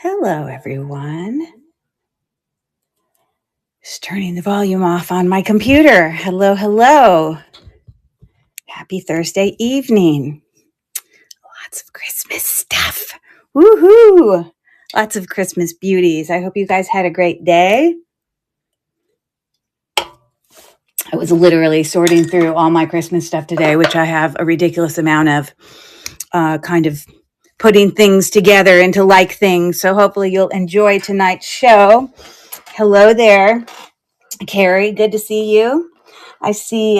Hello, everyone. Just turning the volume off on my computer. Hello, hello. Happy Thursday evening. Lots of Christmas stuff. Woohoo! Lots of Christmas beauties. I hope you guys had a great day. I was literally sorting through all my Christmas stuff today, which I have a ridiculous amount of, kind of putting things together into like things. So hopefully you'll enjoy tonight's show. Hello there, Carrie. Good to see you. I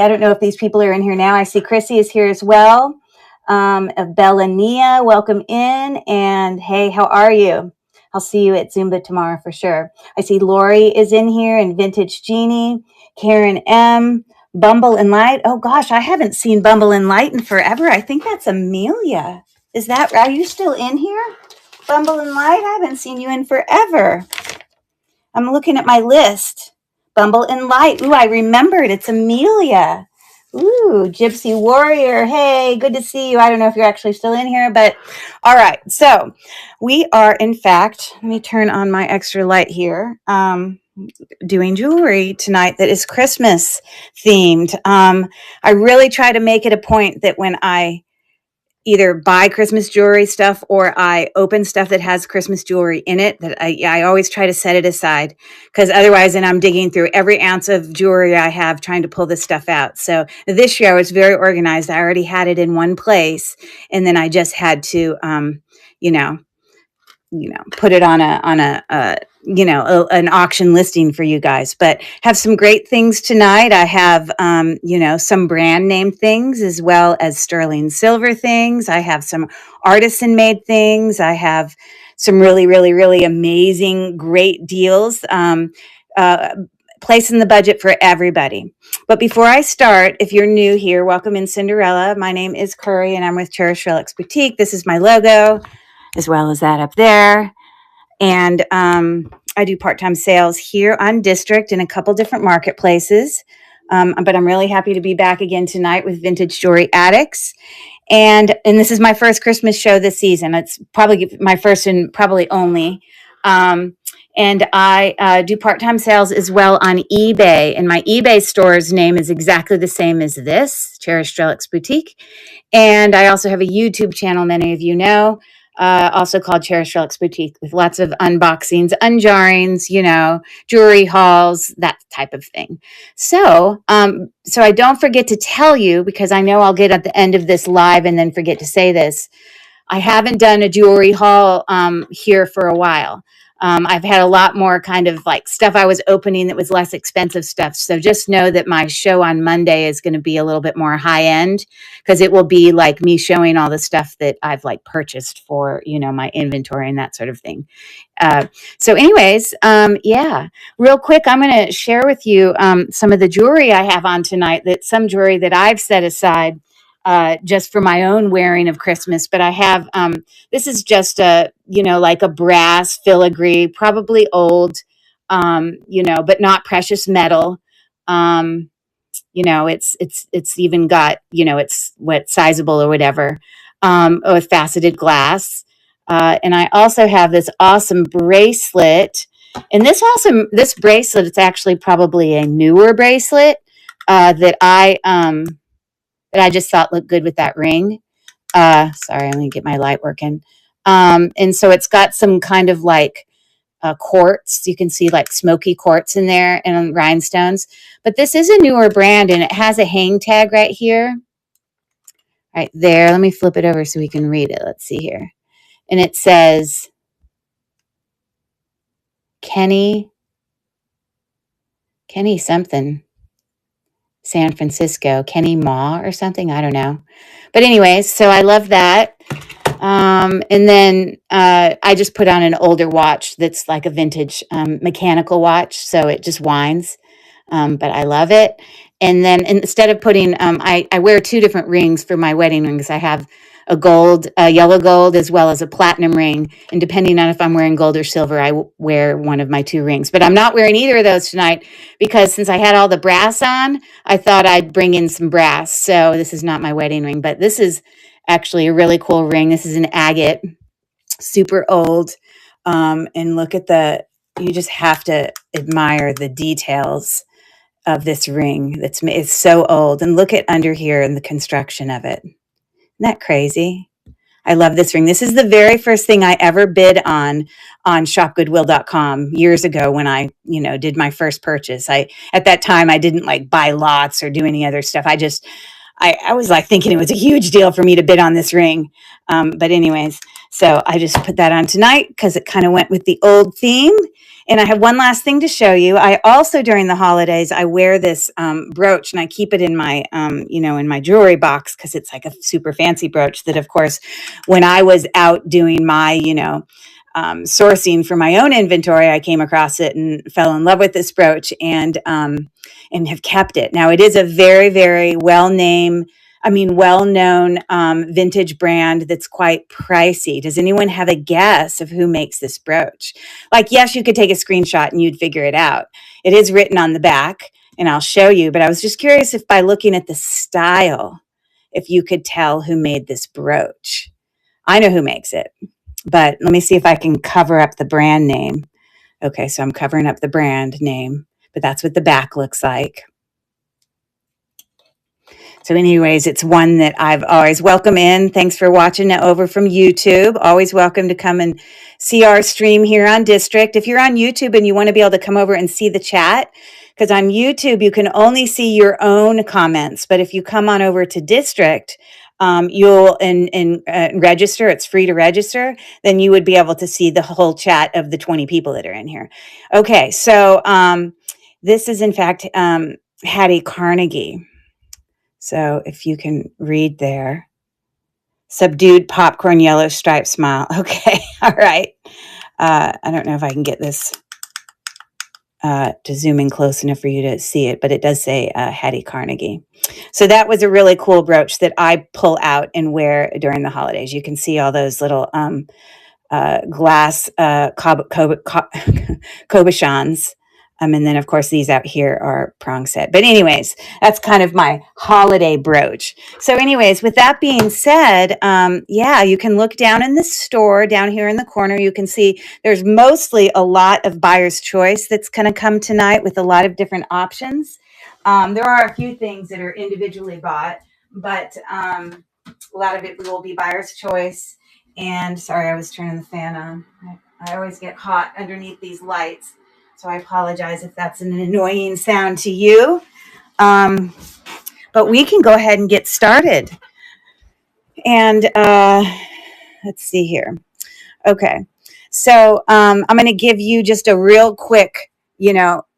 don't know if these people are in here now. I see Chrissy is here as well. Bella Nia, welcome in. And hey, how are you? I'll see you at Zumba tomorrow for sure. I see Lori is in here and Vintage Jeannie, Karen M, Bumble and Light. Oh gosh, I haven't seen Bumble and Light in forever. I think that's Amelia. Are you still in here? Bumble and Light? I haven't seen you in forever. I'm looking at my list. Bumble and Light. Ooh, I remembered. It's Amelia. Ooh, Gypsy Warrior. Hey, good to see you. I don't know if you're actually still in here, but all right. So we are, in fact, let me turn on my extra light here, doing jewelry tonight that is Christmas themed. I really try to make it a point that when I either buy Christmas jewelry stuff or I open stuff that has Christmas jewelry in it, that I always try to set it aside, because otherwise then I'm digging through every ounce of jewelry I have trying to pull this stuff out. So this year I was very organized. I already had it in one place, and then I just had to, you know, put it on an auction listing for you guys. But have some great things tonight. I have, some brand name things as well as sterling silver things. I have some artisan made things. I have some really, really, really amazing, great deals. Place in the budget for everybody. But before I start, if you're new here, welcome in Cinderella. My name is Curry and I'm with Cherished Relics Boutique. This is my logo, as well as that up there. And I do part-time sales here on District in a couple different marketplaces. But I'm really happy to be back again tonight with Vintage Jewelry Addicts. And this is my first Christmas show this season. It's probably my first and probably only. And I do part-time sales as well on eBay. And my eBay store's name is exactly the same as this, Cherished Relics Boutique. And I also have a YouTube channel, many of you know, also called Cherished Relics Boutique, with lots of unboxings, unjarrings, jewelry hauls, that type of thing. So I don't forget to tell you, because I know I'll get at the end of this live and then forget to say this. I haven't done a jewelry haul here for a while. I've had a lot more kind of like stuff I was opening that was less expensive stuff. So just know that my show on Monday is going to be a little bit more high end, because it will be like me showing all the stuff that I've like purchased for, my inventory and that sort of thing. So anyways, real quick, I'm going to share with you some of the jewelry I have on tonight, some jewelry that I've set aside just for my own wearing of Christmas. But I have, this is just like a brass filigree, probably old, but not precious metal. It's even got, it's sizable or whatever, with faceted glass. And I also have this awesome bracelet. And this bracelet, it's actually probably a newer bracelet that I just thought looked good with that ring. Sorry, I'm going to get my light working. And so it's got some kind of like quartz. You can see like smoky quartz in there and rhinestones. But this is a newer brand, and it has a hang tag right here. Right there. Let me flip it over so we can read it. Let's see here. And it says Kenny something. San Francisco, Kenny Ma or something. I don't know. But anyways, so I love that. And then I just put on an older watch that's like a vintage mechanical watch. So it just winds. But I love it. And then instead of putting, I wear two different rings for my wedding rings. I have a yellow gold, as well as a platinum ring. And depending on if I'm wearing gold or silver, I wear one of my two rings. But I'm not wearing either of those tonight, because since I had all the brass on, I thought I'd bring in some brass. So this is not my wedding ring, but this is actually a really cool ring. This is an agate, super old. And look at you just have to admire the details of this ring. It's so old. And look at under here and the construction of it. Isn't that crazy? I love this ring. This is the very first thing I ever bid on shopgoodwill.com years ago when I, did my first purchase. At that time, I didn't like buy lots or do any other stuff. I was like thinking it was a huge deal for me to bid on this ring. But anyways, so I just put that on tonight because it kind of went with the old theme. And I have one last thing to show you. I also, during the holidays, I wear this brooch and I keep it in my, in my jewelry box because it's like a super fancy brooch that, of course, when I was out doing my, sourcing for my own inventory, I came across it and fell in love with this brooch and have kept it. Now, it is a very, very well-known vintage brand that's quite pricey. Does anyone have a guess of who makes this brooch? Like, yes, you could take a screenshot and you'd figure it out. It is written on the back, and I'll show you, but I was just curious if by looking at the style, if you could tell who made this brooch. I know who makes it, but let me see if I can cover up the brand name. Okay, so I'm covering up the brand name, but that's what the back looks like. So anyways, it's one that I've always welcome in. Thanks for watching it over from YouTube. Always welcome to come and see our stream here on District. If you're on YouTube and you want to be able to come over and see the chat, because on YouTube, you can only see your own comments. But if you come on over to District, you'll register. It's free to register. Then you would be able to see the whole chat of the 20 people that are in here. Okay, so this is, in fact, Hattie Carnegie. So if you can read there, subdued popcorn yellow striped smile. Okay, all right. I don't know if I can get this to zoom in close enough for you to see it, but it does say Hattie Carnegie. So that was a really cool brooch that I pull out and wear during the holidays. You can see all those little glass cabochons. And then, of course, these out here are prong set. But anyways, that's kind of my holiday brooch. So anyways, with that being said, you can look down in the store, down here in the corner. You can see there's mostly a lot of buyer's choice that's going to come tonight with a lot of different options. There are a few things that are individually bought, but a lot of it will be buyer's choice. And sorry, I was turning the fan on. I always get hot underneath these lights. So I apologize if that's an annoying sound to you. But we can go ahead and get started. And let's see here. Okay. So I'm going to give you just a real quick,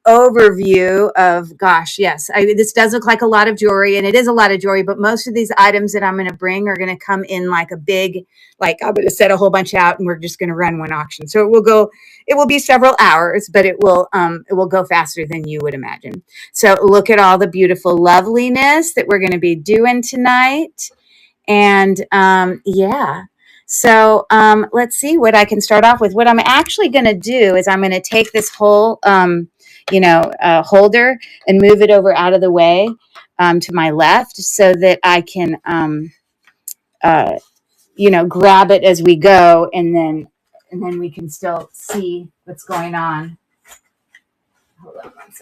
overview of, this does look like a lot of jewelry, and it is a lot of jewelry, but most of these items that I'm going to bring are going to come in like a big, I'm going to set a whole bunch out and we're just going to run one auction. So it will be several hours, but it will go faster than you would imagine. So look at all the beautiful loveliness that we're going to be doing tonight. And so let's see what I can start off with. What I'm actually going to do is I'm going to take this whole holder and move it over out of the way to my left so that I can grab it as we go, and then we can still see what's going on. Hold on one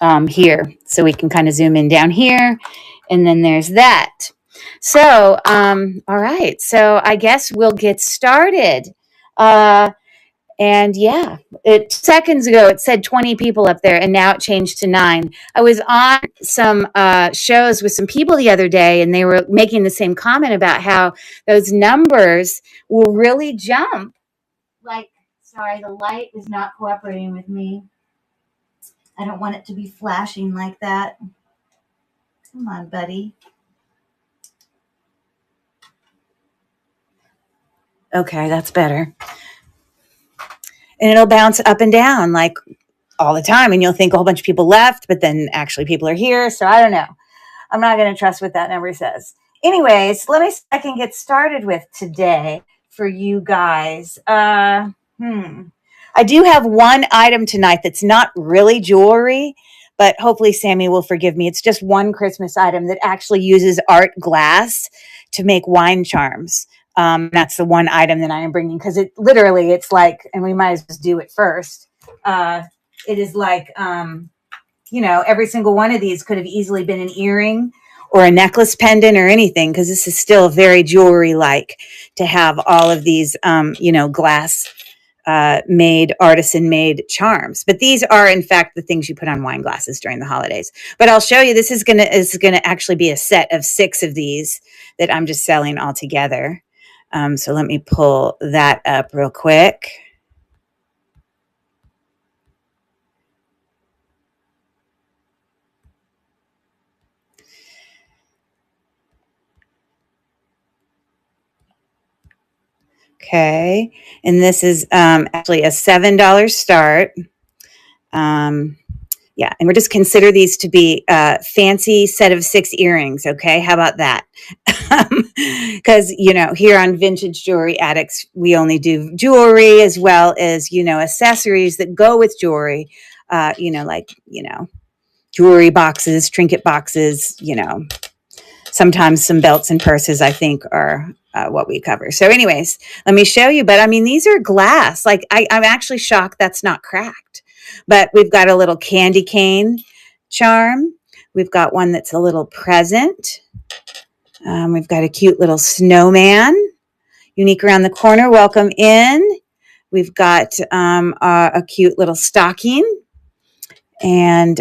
second. Here, so we can kind of zoom in down here, and then there's that. So, all right. So I guess we'll get started. And yeah, 2 seconds ago, it said 20 people up there, and now it changed to 9. I was on some shows with some people the other day, and they were making the same comment about how those numbers will really jump. Sorry, the light is not cooperating with me. I don't want it to be flashing like that. Come on, buddy. Okay, that's better. And it'll bounce up and down like all the time. And you'll think a whole bunch of people left, but then actually people are here. So I don't know. I'm not going to trust what that number says. Anyways, let me see if I can get started with today for you guys. I do have one item tonight that's not really jewelry, but hopefully Sammy will forgive me. It's just one Christmas item that actually uses art glass to make wine charms. That's the one item that I am bringing because it literally, it's like, and we might as well do it first. It is like, every single one of these could have easily been an earring or a necklace pendant or anything, because this is still very jewelry like to have all of these, glass made, artisan made charms. But these are in fact the things you put on wine glasses during the holidays. But I'll show you, this is gonna actually be a set of 6 of these that I'm just selling all together. So let me pull that up real quick. Okay, and this is actually a $7 start. Yeah, and we're just consider these to be a fancy set of 6 earrings. Okay, how about that? Because here on Vintage Jewelry Addicts, we only do jewelry as well as accessories that go with jewelry. Jewelry boxes, trinket boxes. Sometimes some belts and purses, I think, are what we cover. So anyways, let me show you. But I mean, these are glass. Like I'm actually shocked that's not cracked. But we've got a little candy cane charm. We've got one that's a little present. We've got a cute little snowman. Unique around the corner. Welcome in. We've got a cute little stocking. And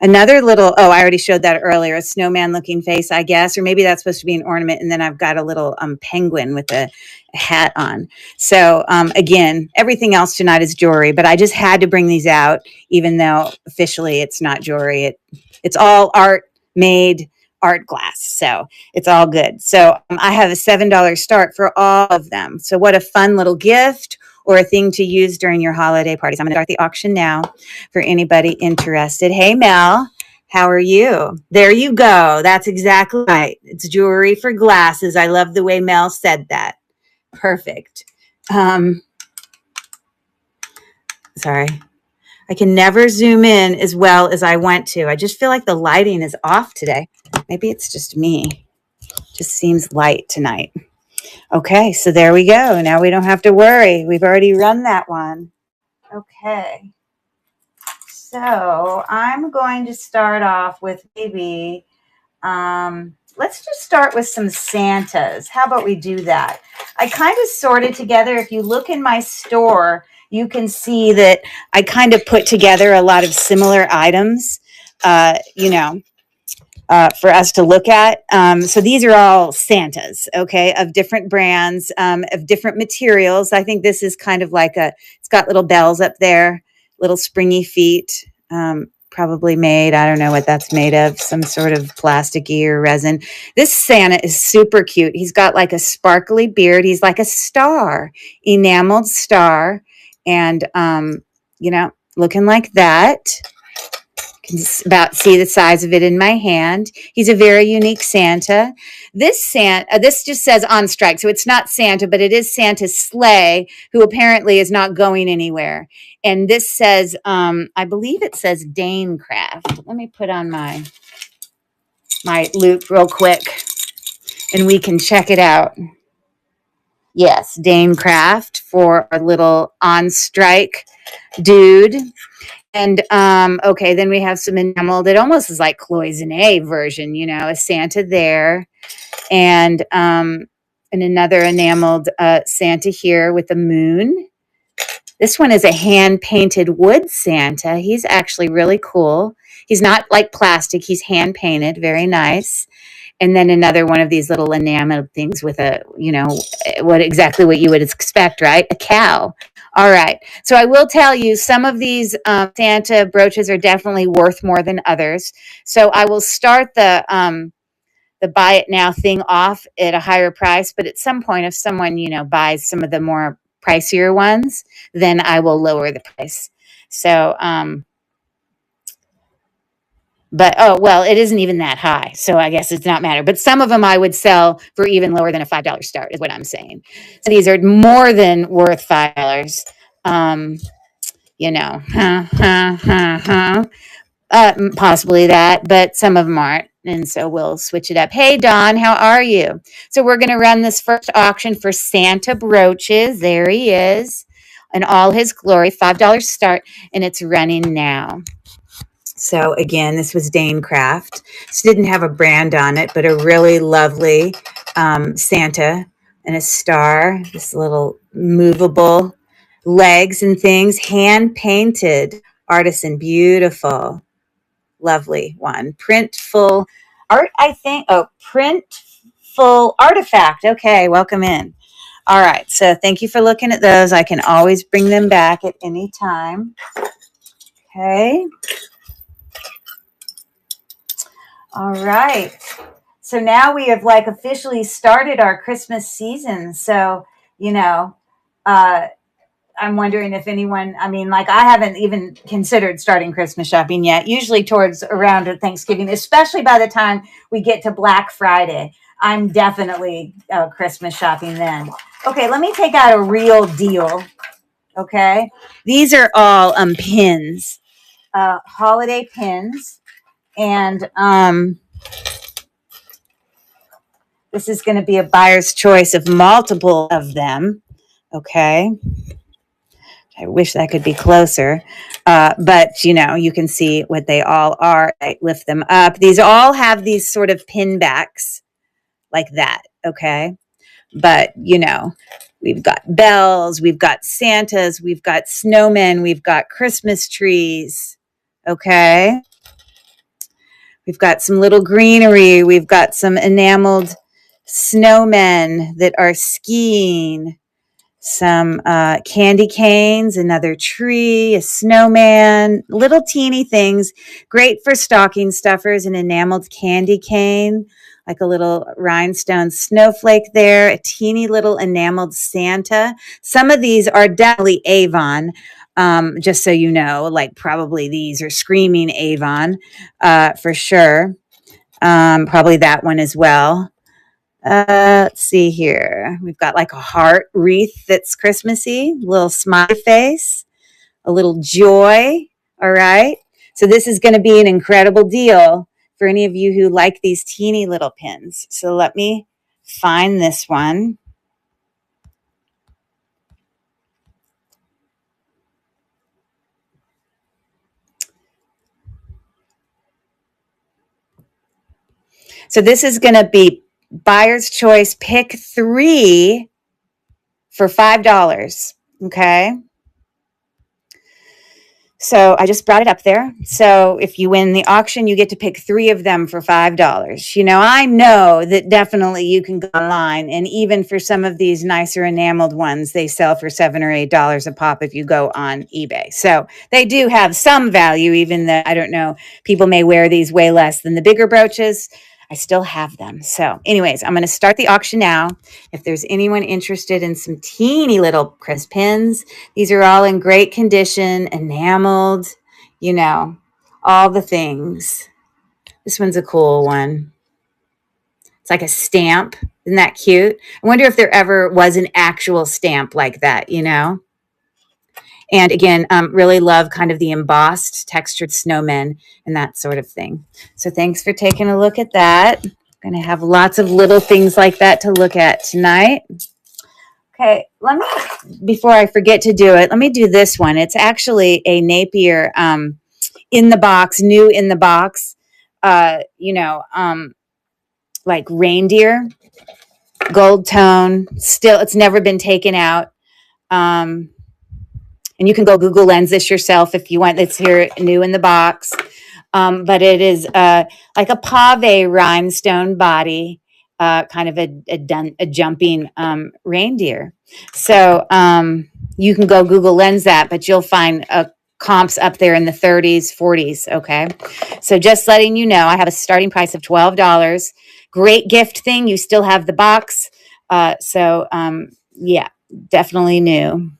another little, I already showed that earlier, a snowman looking face, I guess, or maybe that's supposed to be an ornament. And then I've got a little penguin with a hat on. So again, everything else tonight is jewelry, but I just had to bring these out, even though officially it's not jewelry. It's all art made, art glass. So it's all good. So I have a $7 start for all of them. So what a fun little gift or a thing to use during your holiday parties. I'm going to start the auction now for anybody interested. Hey, Mel, how are you? There you go. That's exactly right. It's jewelry for glasses. I love the way Mel said that. Perfect. Sorry. I can never zoom in as well as I want to. I just feel like the lighting is off today. Maybe it's just me. Just seems light tonight. Okay, so there we go. Now we don't have to worry. We've already run that one. Okay. So I'm going to start off with maybe, let's just start with some Santas. How about we do that? I kind of sorted together. If you look in my store, you can see that I kind of put together a lot of similar items, for us to look at. So these are all Santas, okay, of different brands, of different materials. I think this is kind of like it's got little bells up there, little springy feet, probably made, I don't know what that's made of, some sort of plasticky or resin. This Santa is super cute. He's got like a sparkly beard. He's like a star, enameled star, and, looking like that. About see the size of it in my hand. He's a very unique Santa. This just says on strike, so it's not Santa, but it is Santa's sleigh, who apparently is not going anywhere. And this says, I believe it says Danecraft. Let me put on my loop real quick, and we can check it out. Yes, Danecraft for a little on strike dude. And okay, then we have some enameled. It almost is like cloisonne version, a Santa there, and another enameled Santa here with a moon. This one is a hand painted wood Santa. He's actually really cool. He's not like plastic. He's hand painted, very nice. And then another one of these little enameled things with exactly what you would expect, right? A cow. All right. So I will tell you, some of these Santa brooches are definitely worth more than others. So I will start the buy it now thing off at a higher price. But at some point, if someone, buys some of the more pricier ones, then I will lower the price. So, but, it isn't even that high. So I guess it's not matter. But some of them I would sell for even lower than a $5 start is what I'm saying. So these are more than worth $5. Possibly that, but some of them aren't. And so we'll switch it up. Hey, Don, how are you? So we're going to run this first auction for Santa Brooches. There he is in all his glory. $5 start, and it's running now. So again, this was Dane Craft. This didn't have a brand on it, but a really lovely Santa and a star. This little movable legs and things, hand painted, artisan, beautiful, lovely one. Printful art, I think. Oh, printful artifact. Okay, welcome in. All right, so thank you for looking at those. I can always bring them back at any time. Okay. All right. So now we have like officially started our Christmas season. So, you know, I'm wondering if anyone, I mean, like I haven't even considered starting Christmas shopping yet, usually towards around Thanksgiving, especially by the time we get to Black Friday. I'm definitely Christmas shopping then. Okay, let me take out a real deal. Okay. These are all pins, holiday pins. And this is going to be a buyer's choice of multiple of them. Okay. I wish that could be closer. But, you know, you can see what they all are. I lift them up. These all have these sort of pin backs like that. Okay. But, you know, we've got bells, we've got Santas, we've got snowmen, we've got Christmas trees. Okay. We've got some little greenery. We've got some enameled snowmen that are skiing, some candy canes, another tree, a snowman, little teeny things. Great for stocking stuffers, an enameled candy cane, like a little rhinestone snowflake there, a teeny little enameled Santa. Some of these are definitely Avon. Just so you know, like probably these are screaming Avon for sure. Probably that one as well. Let's see here. We've got like a heart wreath that's Christmassy, a little smiley face, a little joy. All right. So this is going to be an incredible deal for any of you who like these teeny little pins. So let me find this one. So this is going to be buyer's choice, pick 3 for $5. Okay. So I just brought it up there. So if you win the auction, you get to pick 3 of them for $5. You know, I know that definitely you can go online, and even for some of these nicer enameled ones, they sell for $7 or $8 a pop if you go on eBay. So they do have some value, even though I don't know, people may wear these way less than the bigger brooches. I still have them. So anyways, I'm going to start the auction now. If there's anyone interested in some teeny little crisp pins, these are all in great condition, enameled, you know, all the things. This one's a cool one. It's like a stamp. Isn't that cute? I wonder if there ever was an actual stamp like that, you know? And again, really love kind of the embossed textured snowmen and that sort of thing. So thanks for taking a look at that. I'm going to have lots of little things like that to look at tonight. Okay, let me, before I forget to do it, let me do this one. It's actually a Napier in the box, new in the box, you know, like reindeer, gold tone. Still, it's never been taken out. And you can go Google Lens this yourself if you want. It's here new in the box. But it is like a pave rhinestone body, kind of a jumping reindeer. So you can go Google Lens that, but you'll find comps up there in the 30s, 40s. Okay. So just letting you know, I have a starting price of $12. Great gift thing. You still have the box. So yeah, definitely new.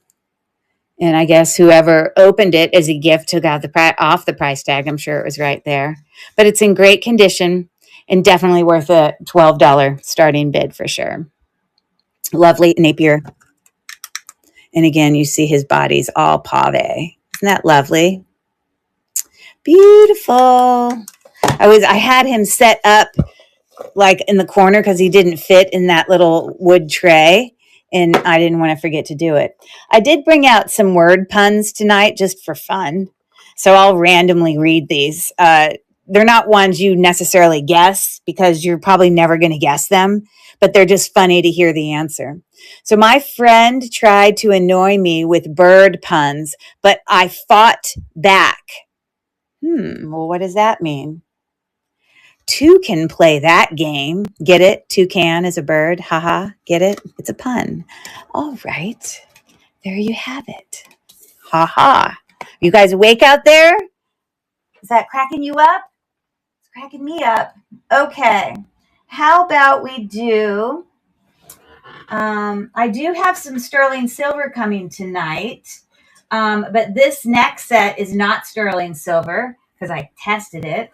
And I guess whoever opened it as a gift took out off the price tag. I'm sure it was right there. But it's in great condition and definitely worth a $12 starting bid for sure. Lovely Napier. And again, you see his body's all pave. Isn't that lovely? Beautiful. I had him set up like in the corner because he didn't fit in that little wood tray. And I didn't want to forget to do it. I did bring out some word puns tonight just for fun. So I'll randomly read these. They're not ones you necessarily guess because you're probably never going to guess them, but they're just funny to hear the answer. So my friend tried to annoy me with bird puns, but I fought back. Well, what does that mean? Two can play that game. Get it? Toucan is a bird. Haha. Get it? It's a pun. All right. There you have it. Haha. You guys awake out there? Is that cracking you up? It's cracking me up. Okay. How about we do... I do have some sterling silver coming tonight. But this next set is not sterling silver because I tested it.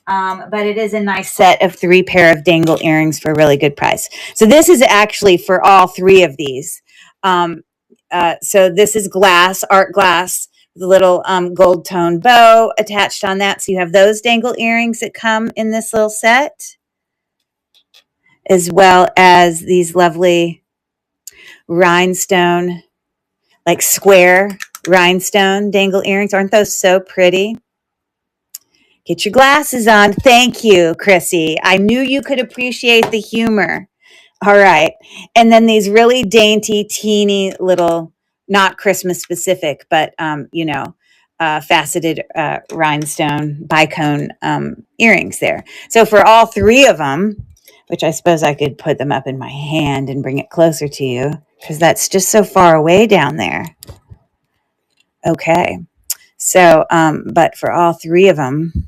But it is a nice set of 3 pair of dangle earrings for a really good price. So this is actually for all 3 of these. So this is glass, art glass, with a little gold tone bow attached on that. So you have those dangle earrings that come in this little set, as well as these lovely rhinestone, like square rhinestone dangle earrings. Aren't those so pretty? Get your glasses on. Thank you, Chrissy. I knew you could appreciate the humor. All right. And then these really dainty, teeny little, not Christmas specific, but, faceted rhinestone bicone earrings there. So for all 3 of them, which I suppose I could put them up in my hand and bring it closer to you because that's just so far away down there. Okay. So, but for all 3 of them,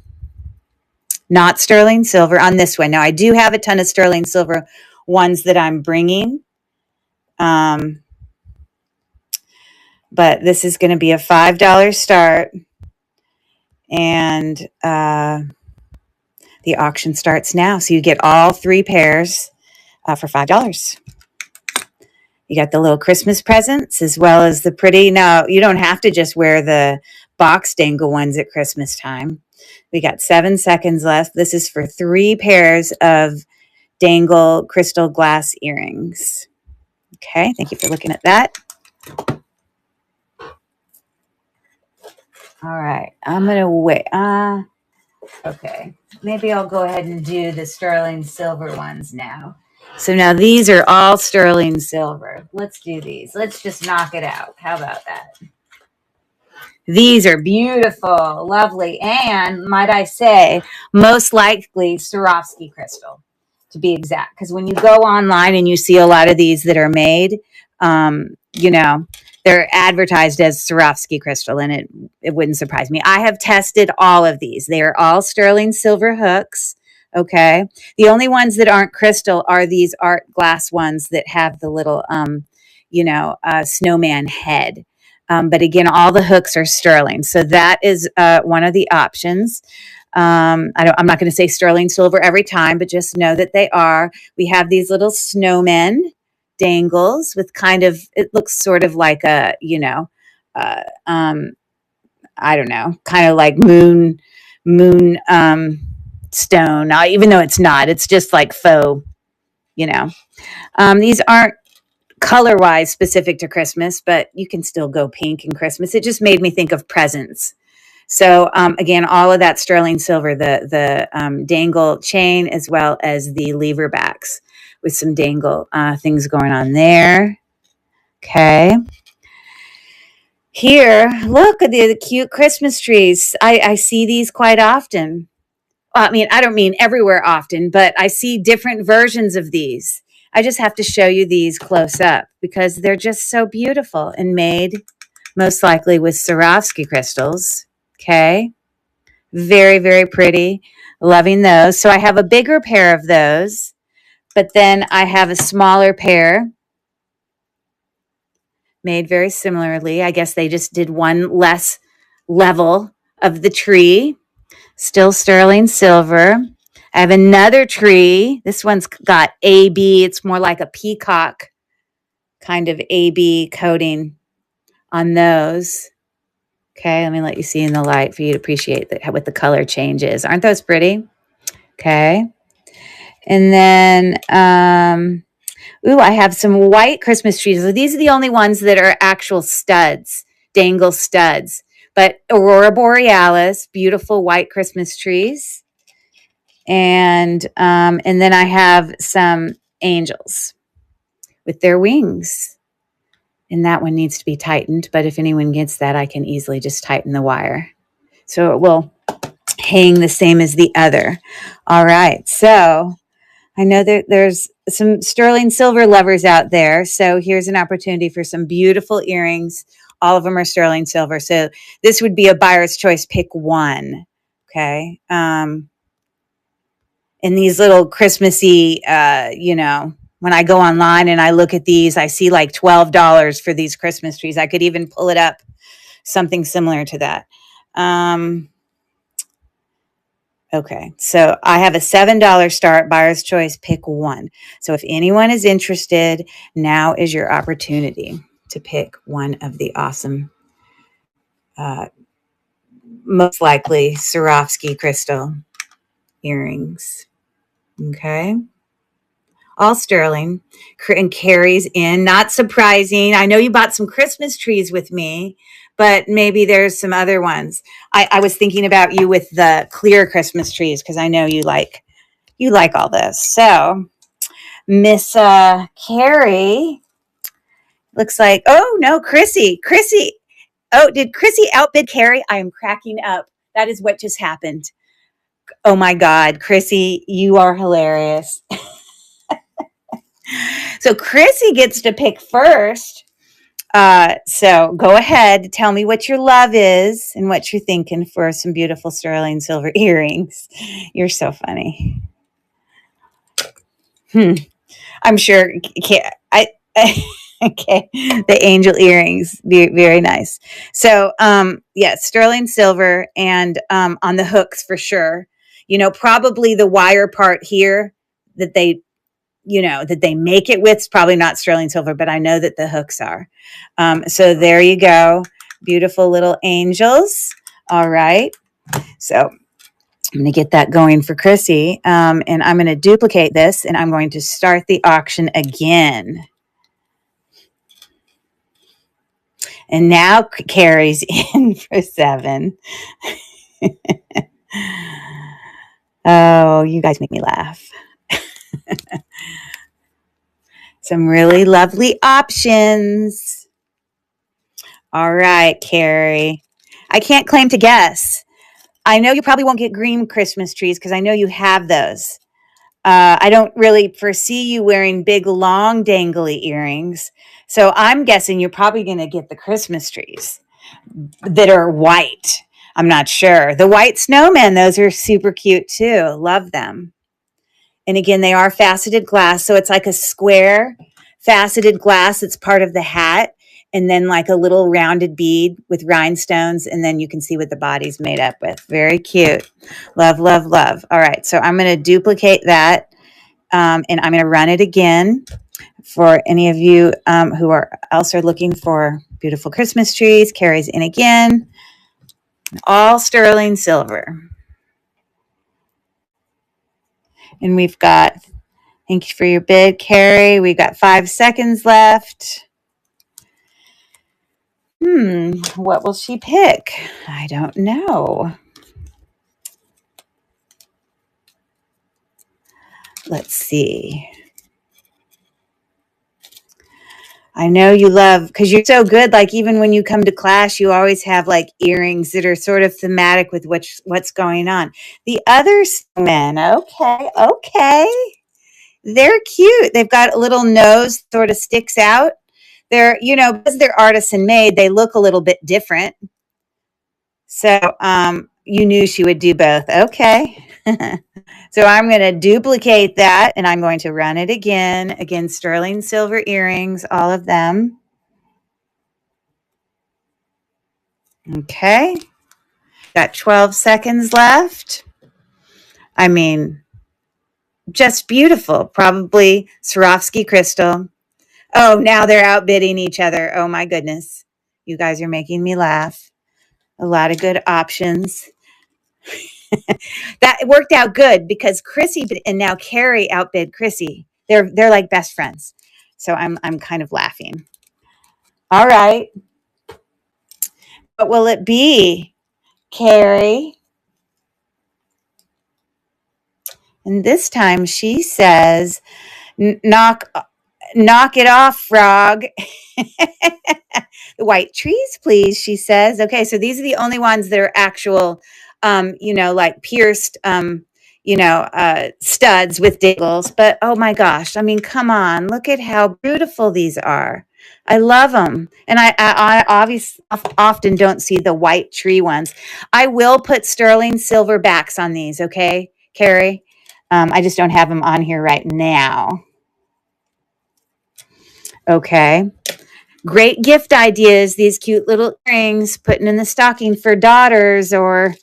not sterling silver on this one. Now, I do have a ton of sterling silver ones that I'm bringing. But this is going to be a $5 start. And the auction starts now. So you get all 3 pairs for $5. You got the little Christmas presents as well as the pretty. Now, you don't have to just wear the box dangle ones at Christmas time. We got 7 seconds left. This is for 3 pairs of dangle crystal glass earrings. Okay, thank you for looking at that. All right, I'm going to wait. Okay, maybe I'll go ahead and do the sterling silver ones now. So now these are all sterling silver. Let's do these. Let's just knock it out. How about that? These are beautiful, lovely, and might I say, most likely Swarovski crystal, to be exact. Because when you go online and you see a lot of these that are made, they're advertised as Swarovski crystal, and it wouldn't surprise me. I have tested all of these. They are all sterling silver hooks. Okay. The only ones that aren't crystal are these art glass ones that have the little, snowman head. But again, all the hooks are sterling. So that is one of the options. I'm not going to say sterling silver every time, but just know that they are. We have these little snowmen dangles with it looks sort of like a, I don't know, kind of like moon stone, even though it's not. It's just like faux, These aren't color-wise specific to Christmas, but you can still go pink in Christmas. It just made me think of presents. So again, all of that sterling silver, the dangle chain, as well as the lever backs with some dangle things going on there. Okay. Here, look at the cute Christmas trees. I see these quite often. I mean, I don't mean everywhere often, but I see different versions of these. I just have to show you these close up because they're just so beautiful and made most likely with Swarovski crystals. Okay. Very, very pretty. Loving those. So I have a bigger pair of those, but then I have a smaller pair made very similarly. I guess they just did one less level of the tree. Still sterling silver. I have another tree. This one's got AB. It's more like a peacock kind of AB coating on those. Okay, let me let you see in the light for you to appreciate what the color changes. Aren't those pretty? Okay. And then, ooh, I have some white Christmas trees. So these are the only ones that are actual studs, dangle studs. But Aurora Borealis, beautiful white Christmas trees. And then I have some angels with their wings. And that one needs to be tightened. But if anyone gets that, I can easily just tighten the wire. So it will hang the same as the other. All right. So I know that there's some sterling silver lovers out there. So here's an opportunity for some beautiful earrings. All of them are sterling silver. So this would be a buyer's choice. Pick one. Okay. And these little Christmassy, when I go online and I look at these, I see like $12 for these Christmas trees. I could even pull it up, something similar to that. Okay, so I have a $7 start, buyer's choice, pick one. So if anyone is interested, now is your opportunity to pick one of the awesome, most likely Swarovski crystal earrings. Okay. All sterling and carries in. Not surprising. I know you bought some Christmas trees with me, but maybe there's some other ones. I was thinking about you with the clear Christmas trees because I know you like all this. So Miss Carrie looks like, oh no, Chrissy. Oh, did Chrissy outbid Carrie? I am cracking up. That is what just happened. Oh my God, Chrissy, you are hilarious. So Chrissy gets to pick first. So go ahead, tell me what your love is and what you're thinking for some beautiful sterling silver earrings. You're so funny. I'm sure. Okay, the angel earrings, very nice. So, yeah, sterling silver and on the hooks for sure. Probably the wire part here that they make it with is probably not sterling silver, but I know that the hooks are. So there you go. Beautiful little angels. All right. So I'm going to get that going for Chrissy. And I'm going to duplicate this and I'm going to start the auction again. And now Carrie's in for 7. Oh, you guys make me laugh. Some really lovely options. All right, Carrie. I can't claim to guess. I know you probably won't get green Christmas trees because I know you have those. I don't really foresee you wearing big, long, dangly earrings. So I'm guessing you're probably going to get the Christmas trees that are white. I'm not sure. The white snowmen, those are super cute too. Love them. And again, they are faceted glass. So it's like a square faceted glass that's part of the hat. And then like a little rounded bead with rhinestones. And then you can see what the body's made up with. Very cute. Love, love, love. All right. So I'm going to duplicate that. And I'm going to run it again for any of you who are looking for beautiful Christmas trees. Carries in again. All sterling silver. And we've got, thank you for your bid, Carrie. We've got 5 seconds left. What will she pick? I don't know. Let's see. I know you love, because you're so good, like even when you come to class, you always have like earrings that are sort of thematic with what's going on. The other men, okay. They're cute. They've got a little nose sort of sticks out. They're, because they're artisan made, they look a little bit different. So you knew she would do both. Okay. So I'm going to duplicate that and I'm going to run it again. Again, sterling silver earrings, all of them. Okay. Got 12 seconds left. I mean, just beautiful. Probably Swarovski crystal. Oh, now they're outbidding each other. Oh my goodness. You guys are making me laugh. A lot of good options. That worked out good because Chrissy and now Carrie outbid Chrissy. They're like best friends. So I'm kind of laughing. All right. What will it be, Carrie? And this time she says, knock it off, frog. The white trees, please, she says. Okay, so these are the only ones that are actual, like pierced, studs with diggles. But oh my gosh, I mean, come on, look at how beautiful these are. I love them. And I obviously often don't see the white tree ones. I will put sterling silver backs on these, okay, Carrie? I just don't have them on here right now. Okay. Great gift ideas, these cute little earrings, putting in the stocking for daughters or,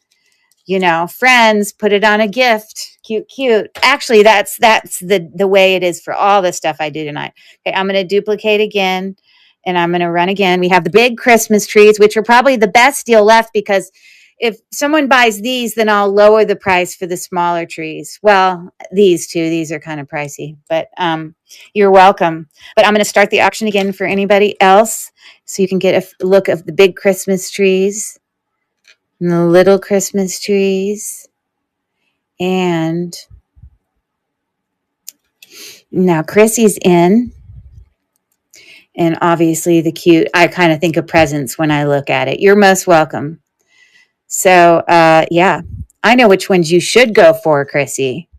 friends, put it on a gift. Cute, cute. Actually, that's the way it is for all the stuff I do tonight. Okay, I'm going to duplicate again and I'm going to run again. We have the big Christmas trees, which are probably the best deal left because if someone buys these, then I'll lower the price for the smaller trees. Well, these are kind of pricey, but you're welcome. But I'm going to start the auction again for anybody else so you can get a look of the big Christmas trees and the little Christmas trees. And now Chrissy's in. And obviously the cute, I kind of think of presents when I look at it. You're most welcome. So, yeah, I know which ones you should go for, Chrissy.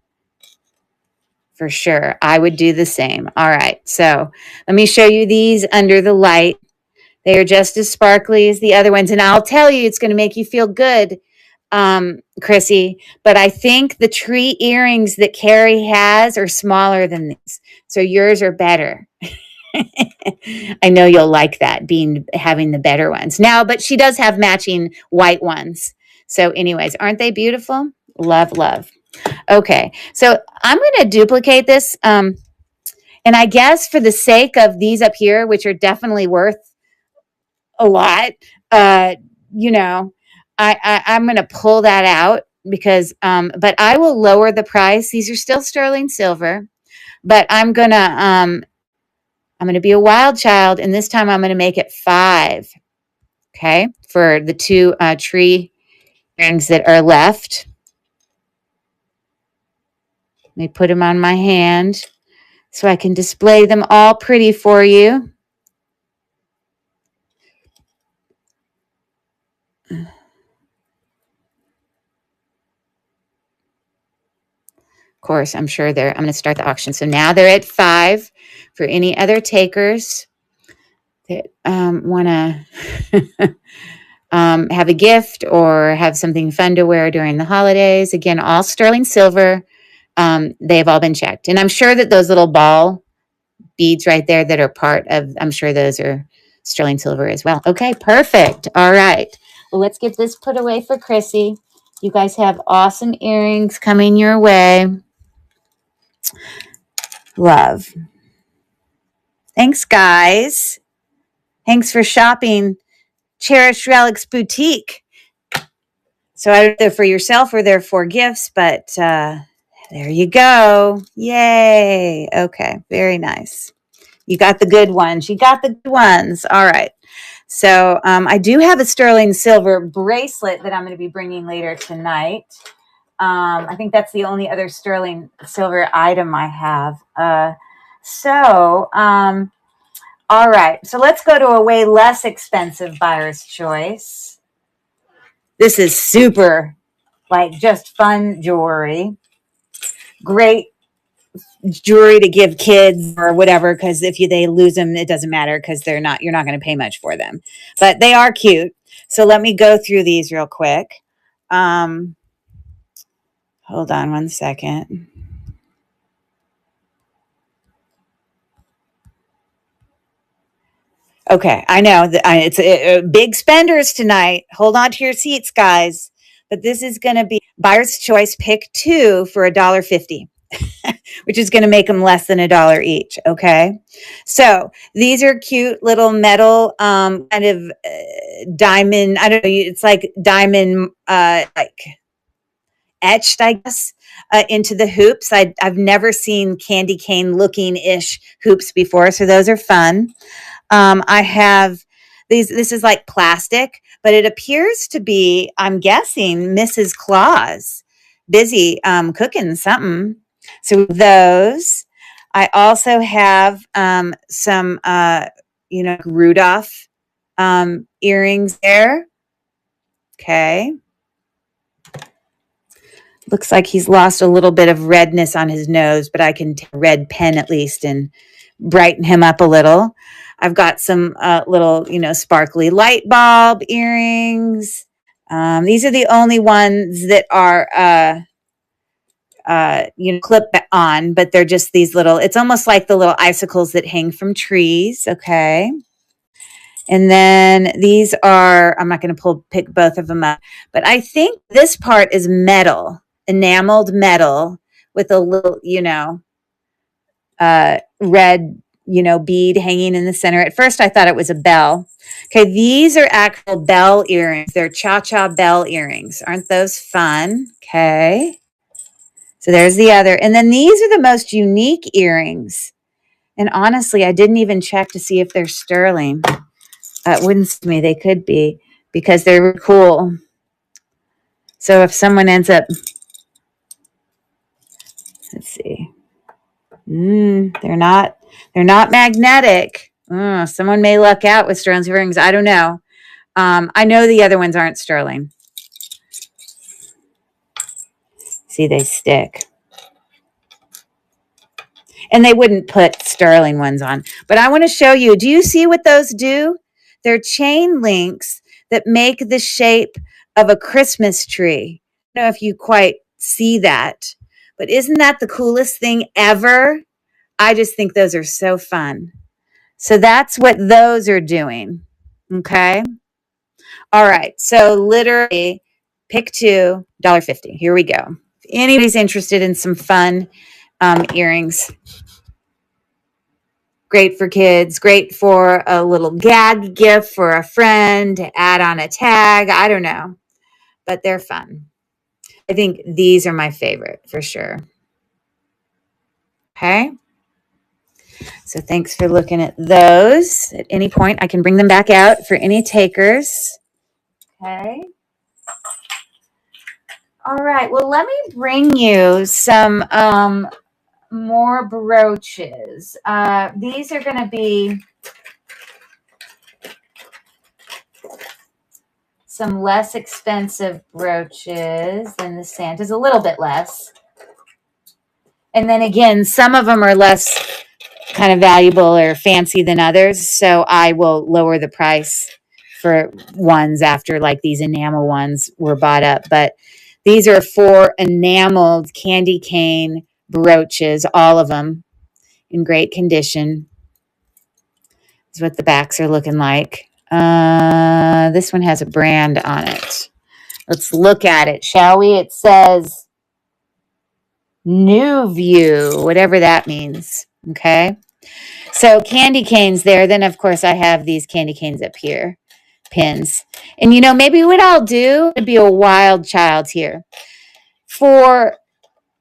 For sure. I would do the same. All right. So let me show you these under the light. They are just as sparkly as the other ones. And I'll tell you, it's going to make you feel good, Chrissy. But I think the tree earrings that Carrie has are smaller than these. So yours are better. I know you'll like that, having the better ones. Now, but she does have matching white ones. So anyways, aren't they beautiful? Love, love. Okay, so I'm going to duplicate this. And I guess for the sake of these up here, which are definitely worth a lot, I'm going to pull that out because, but I will lower the price. These are still sterling silver, but I'm going to be a wild child. And this time I'm going to make it 5. Okay. For the 2 tree rings that are left. Let me put them on my hand so I can display them all pretty for you. Of course, I'm sure I'm going to start the auction. So now they're at 5 for any other takers that want to have a gift or have something fun to wear during the holidays. Again, all sterling silver. They've all been checked. And I'm sure that those little ball beads right there that are part of, I'm sure those are sterling silver as well. Okay, perfect. All right. Well, let's get this put away for Chrissy. You guys have awesome earrings coming your way. Love. Thanks, guys. Thanks for shopping Cherished Relics Boutique. So I don't know if they're for yourself or they're for gifts, but there you go. Yay. Okay, very nice. You got the good ones. You got the good ones. All right. So I do have a sterling silver bracelet that I'm going to be bringing later tonight. I think that's the only other sterling silver item I have. All right. So let's go to a way less expensive buyer's choice. This is super, just fun jewelry. Great jewelry to give kids or whatever, because if they lose them, it doesn't matter because you're not going to pay much for them. But they are cute. So let me go through these real quick. Hold on one second. Okay, I know that it's big spenders tonight. Hold on to your seats, guys. But this is going to be buyer's choice. Pick 2 for $1.50, which is going to make them less than $1 each. Okay, so these are cute little metal kind of diamond, I don't know, it's like diamond, like etched, I guess, into the hoops. I've never seen candy cane looking ish hoops before, so those are fun. I have these. This is like plastic, but it appears to be, I'm guessing, Mrs. Claus busy cooking something. So those. I also have some, Rudolph earrings there. Okay. Looks like he's lost a little bit of redness on his nose, but I can take a red pen at least and brighten him up a little. I've got some little, sparkly light bulb earrings. These are the only ones that are, clip on, but they're just these little, it's almost like the little icicles that hang from trees. Okay. And then these are, I'm not going to pick both of them up, but I think this part is metal, enameled metal with a little, red, bead hanging in the center. At first I thought it was a bell. Okay. These are actual bell earrings. They're cha-cha bell earrings. Aren't those fun? Okay. So there's the other. And then these are the most unique earrings. And honestly, I didn't even check to see if they're sterling. Wouldn't see me. They could be because they're cool. So if someone ends up, let's see, they're not magnetic. Someone may luck out with sterling earrings. I don't know. I know the other ones aren't sterling. See, they stick. And they wouldn't put sterling ones on. But I want to show you. Do you see what those do? They're chain links that make the shape of a Christmas tree. I don't know if you quite see that. But isn't that the coolest thing ever? I just think those are so fun. So that's what those are doing. Okay. All right. So literally pick two, $1.50. Here we go. If anybody's interested in some fun earrings, great for kids, great for a little gag gift for a friend to add on a tag. I don't know, but they're fun. I think these are my favorite for sure. Okay. So thanks for looking at those. At any point, I can bring them back out for any takers. Okay. All right. Well, let me bring you some more brooches. These are going to be some less expensive brooches than the Santa's, a little bit less. And then again, some of them are less kind of valuable or fancy than others. So I will lower the price for ones after like these enamel ones were bought up. But these are 4 enameled candy cane brooches, all of them in great condition. This is what the backs are looking like. This one has a brand on it. Let's look at it, shall we? It says New View, whatever that means. Okay. So candy canes there. Then, of course, I have these candy canes up here, pins. And, maybe what I'll do would be a wild child here. For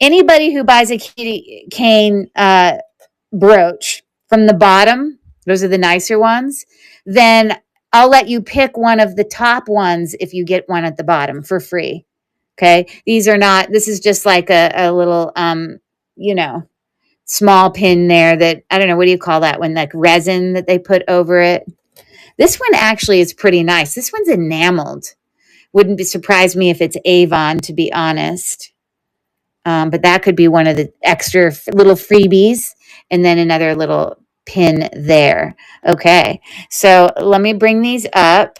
anybody who buys a candy cane brooch from the bottom, those are the nicer ones, then I'll let you pick one of the top ones if you get one at the bottom for free. Okay. These are not, this is just like a little, small pin there that, I don't know, what do you call that one? Like resin that they put over it. This one actually is pretty nice. This one's enameled. Wouldn't surprise me if it's Avon, to be honest. But that could be one of the extra little freebies. And then another little pin there. Okay. So let me bring these up.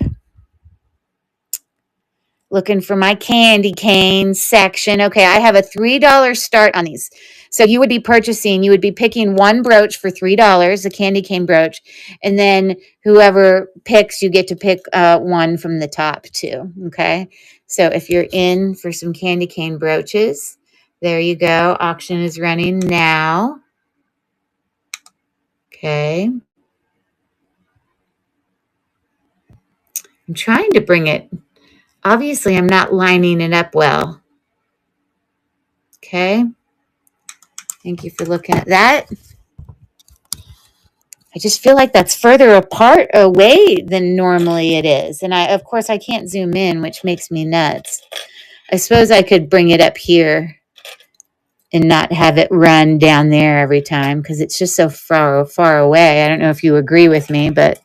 Looking for my candy cane section. Okay, I have a $3 start on these. So you would be picking one brooch for $3, a candy cane brooch. And then whoever picks, you get to pick one from the top too. Okay, so if you're in for some candy cane brooches, there you go. Auction is running now. Okay. I'm trying to bring it. Obviously, I'm not lining it up well. Okay. Thank you for looking at that. I just feel like that's further apart away than normally it is. And of course, I can't zoom in, which makes me nuts. I suppose I could bring it up here and not have it run down there every time because it's just so far away. I don't know if you agree with me, but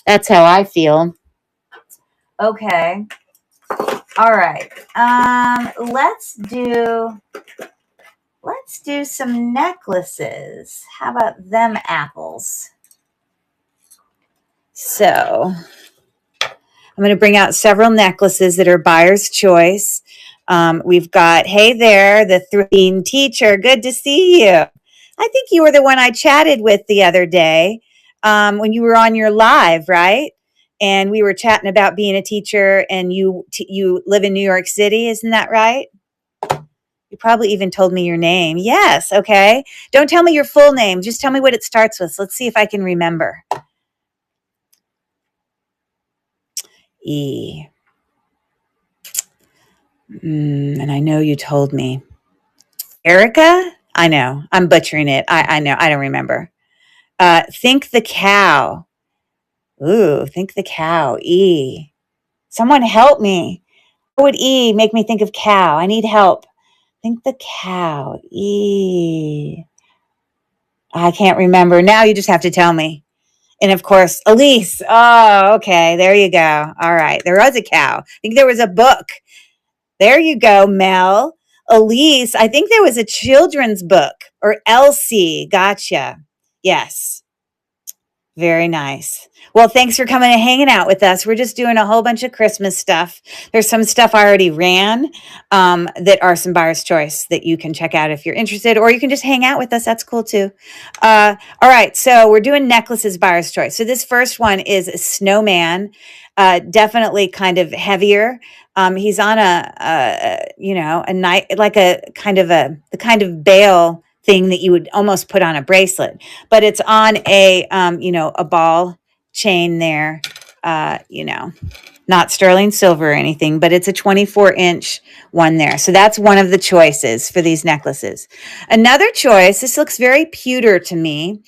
that's how I feel. Okay. All right. Let's do some necklaces. How about them apples? So I'm going to bring out several necklaces that are buyer's choice. We've got, hey there, the three teacher. Good to see you. I think you were the one I chatted with the other day when you were on your live, right? And we were chatting about being a teacher, and you live in New York City. Isn't that right? You probably even told me your name. Yes. Okay. Don't tell me your full name. Just tell me what it starts with. Let's see if I can remember. E. And I know you told me. Erica? I know. I'm butchering it. I know. I don't remember. Think the cow. Ooh, think the cow. E. Someone help me. How would E make me think of cow? I need help. Think the cow. E. I can't remember. Now you just have to tell me. And of course, Elise. Oh, okay. There you go. All right. There was a cow. I think there was a book. There you go, Mel. Elise, I think there was a children's book. Or Elsie. Gotcha. Yes. Very nice. Well, thanks for coming and hanging out with us. We're just doing a whole bunch of Christmas stuff. There's some stuff I already ran that are some buyer's choice that you can check out if you're interested, or you can just hang out with us. That's cool too. All right. So we're doing necklaces buyer's choice. So this first one is a snowman, definitely kind of heavier. He's on a night, like the kind of bail thing that you would almost put on a bracelet, but it's on a ball chain there, not sterling silver or anything, but it's a 24-inch one there. So that's one of the choices for these necklaces. Another choice, this looks very pewter to me.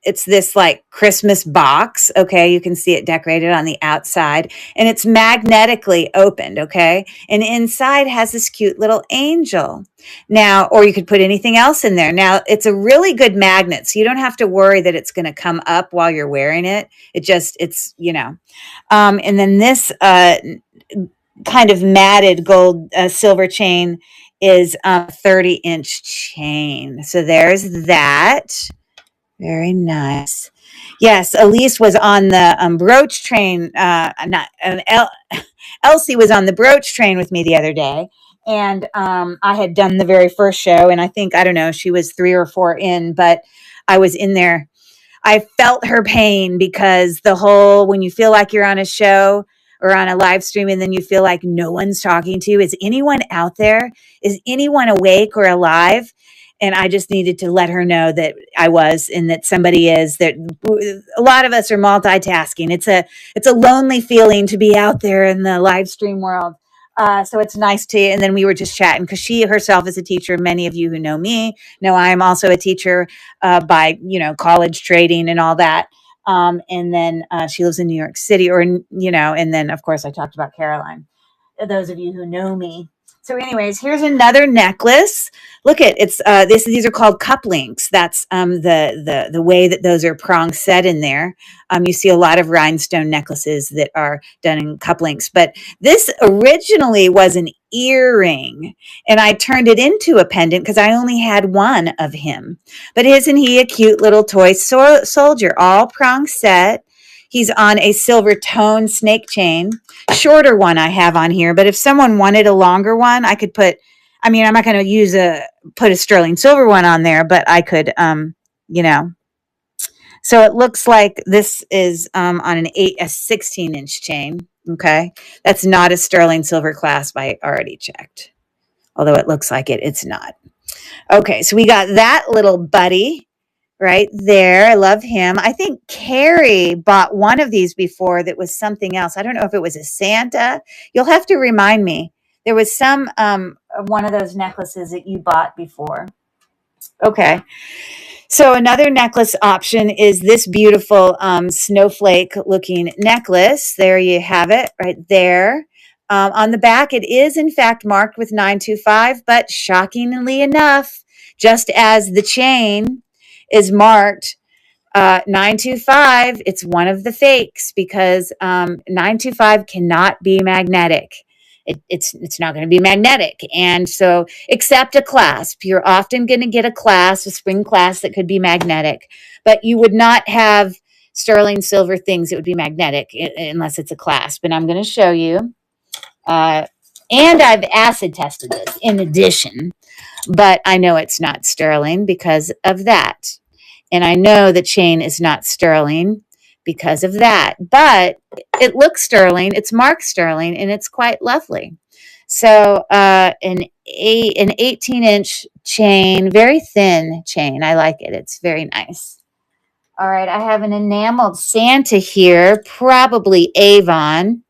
It's this like Christmas box. Okay. You can see it decorated on the outside, and it's magnetically opened. Okay. And inside has this cute little angel. Now, or you could put anything else in there. Now, it's a really good magnet, so you don't have to worry that it's going to come up while you're wearing it. And then this kind of matted gold silver chain is a 30-inch chain. So there's that. Very nice. Yes, Elise was on the brooch train. Elsie was on the brooch train with me the other day, and I had done the very first show, and I don't know, she was 3 or 4 in, but I was in there. I felt her pain because when you feel like you're on a show or on a live stream and then you feel like no one's talking to you, is anyone out there? Is anyone awake or alive? And I just needed to let her know that I was, and that somebody is. That a lot of us are multitasking. It's a lonely feeling to be out there in the live stream world. So it's nice to, and then we were just chatting because she herself is a teacher. Many of you who know me know I am also a teacher by college trading and all that. And then she lives in New York City, and then of course I talked about Caroline. Those of you who know me. So anyways, here's another necklace. Look at these are called cup links. That's the way that those are prong set in there. You see a lot of rhinestone necklaces that are done in cup links, but this originally was an earring, and I turned it into a pendant because I only had one of him. But isn't he a cute little toy soldier? All prong set. He's on a silver tone snake chain, shorter one I have on here. But if someone wanted a longer one, I could I'm not going to put a sterling silver one on there, but I could, So it looks like this is on a 16-inch chain. Okay. That's not a sterling silver clasp. I already checked. Although it looks like it, it's not. Okay. So we got that little buddy right there. I love him. I think Carrie bought one of these before that was something else. I don't know if it was a Santa. You'll have to remind me. There was some one of those necklaces that you bought before. Okay. So another necklace option is this beautiful snowflake looking necklace. There you have it right there. On the back, it is in fact marked with 925, but shockingly enough, just as the chain is marked 925, it's one of the fakes because 925 cannot be magnetic. It's not going to be magnetic. And so, except a clasp, you're often going to get a clasp, a spring clasp that could be magnetic, but you would not have sterling silver things that would be magnetic unless it's a clasp. And I'm going to show you. And I've acid tested this in addition, but I know it's not sterling because of that. And I know the chain is not sterling because of that. But it looks sterling. It's marked sterling, and it's quite lovely. So an 18-inch chain, very thin chain. I like it. It's very nice. All right, I have an enameled Santa here, probably Avon.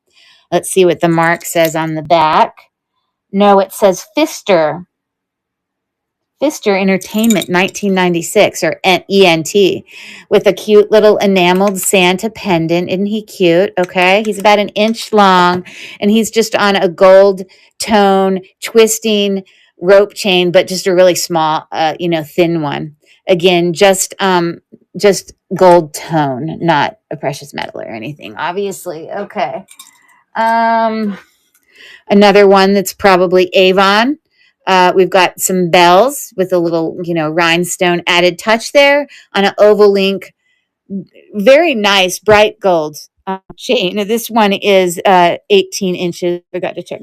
Let's see what the mark says on the back. No, it says Pfister. Pfister Entertainment 1996, or ENT, with a cute little enameled Santa pendant. Isn't he cute? Okay. He's about an inch long, and he's just on a gold tone twisting rope chain, but just a really small, thin one. Again, just gold tone, not a precious metal or anything, obviously. Okay. Another one that's probably Avon. We've got some bells with a little, rhinestone added touch there on an oval link. Very nice, bright gold chain. Now, this one is 18 inches. Forgot to check.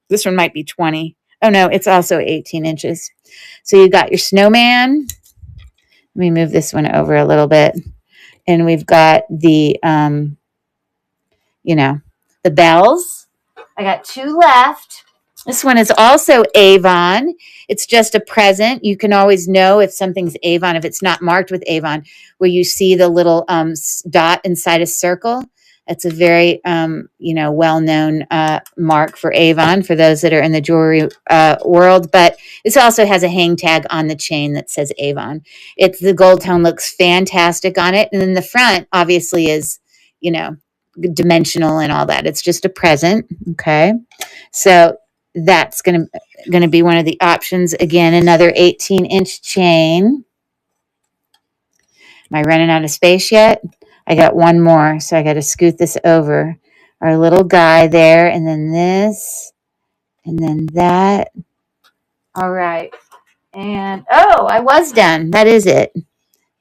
This one might be 20. Oh, no, it's also 18 inches. So you got your snowman. Let me move this one over a little bit. And we've got the, the bells. I got two left. This one is also Avon. It's just a present. You can always know if something's Avon, if it's not marked with Avon, where you see the little dot inside a circle. It's a very, well-known mark for Avon for those that are in the jewelry world. But this also has a hang tag on the chain that says Avon. The gold tone looks fantastic on it. And then the front obviously is, dimensional and all that. It's just a present. Okay. So that's going to be one of the options. Again, another 18-inch chain. Am I running out of space yet? I got one more, so I got to scoot this over. Our little guy there, and then this, and then that. All right. And, I was done. That is it.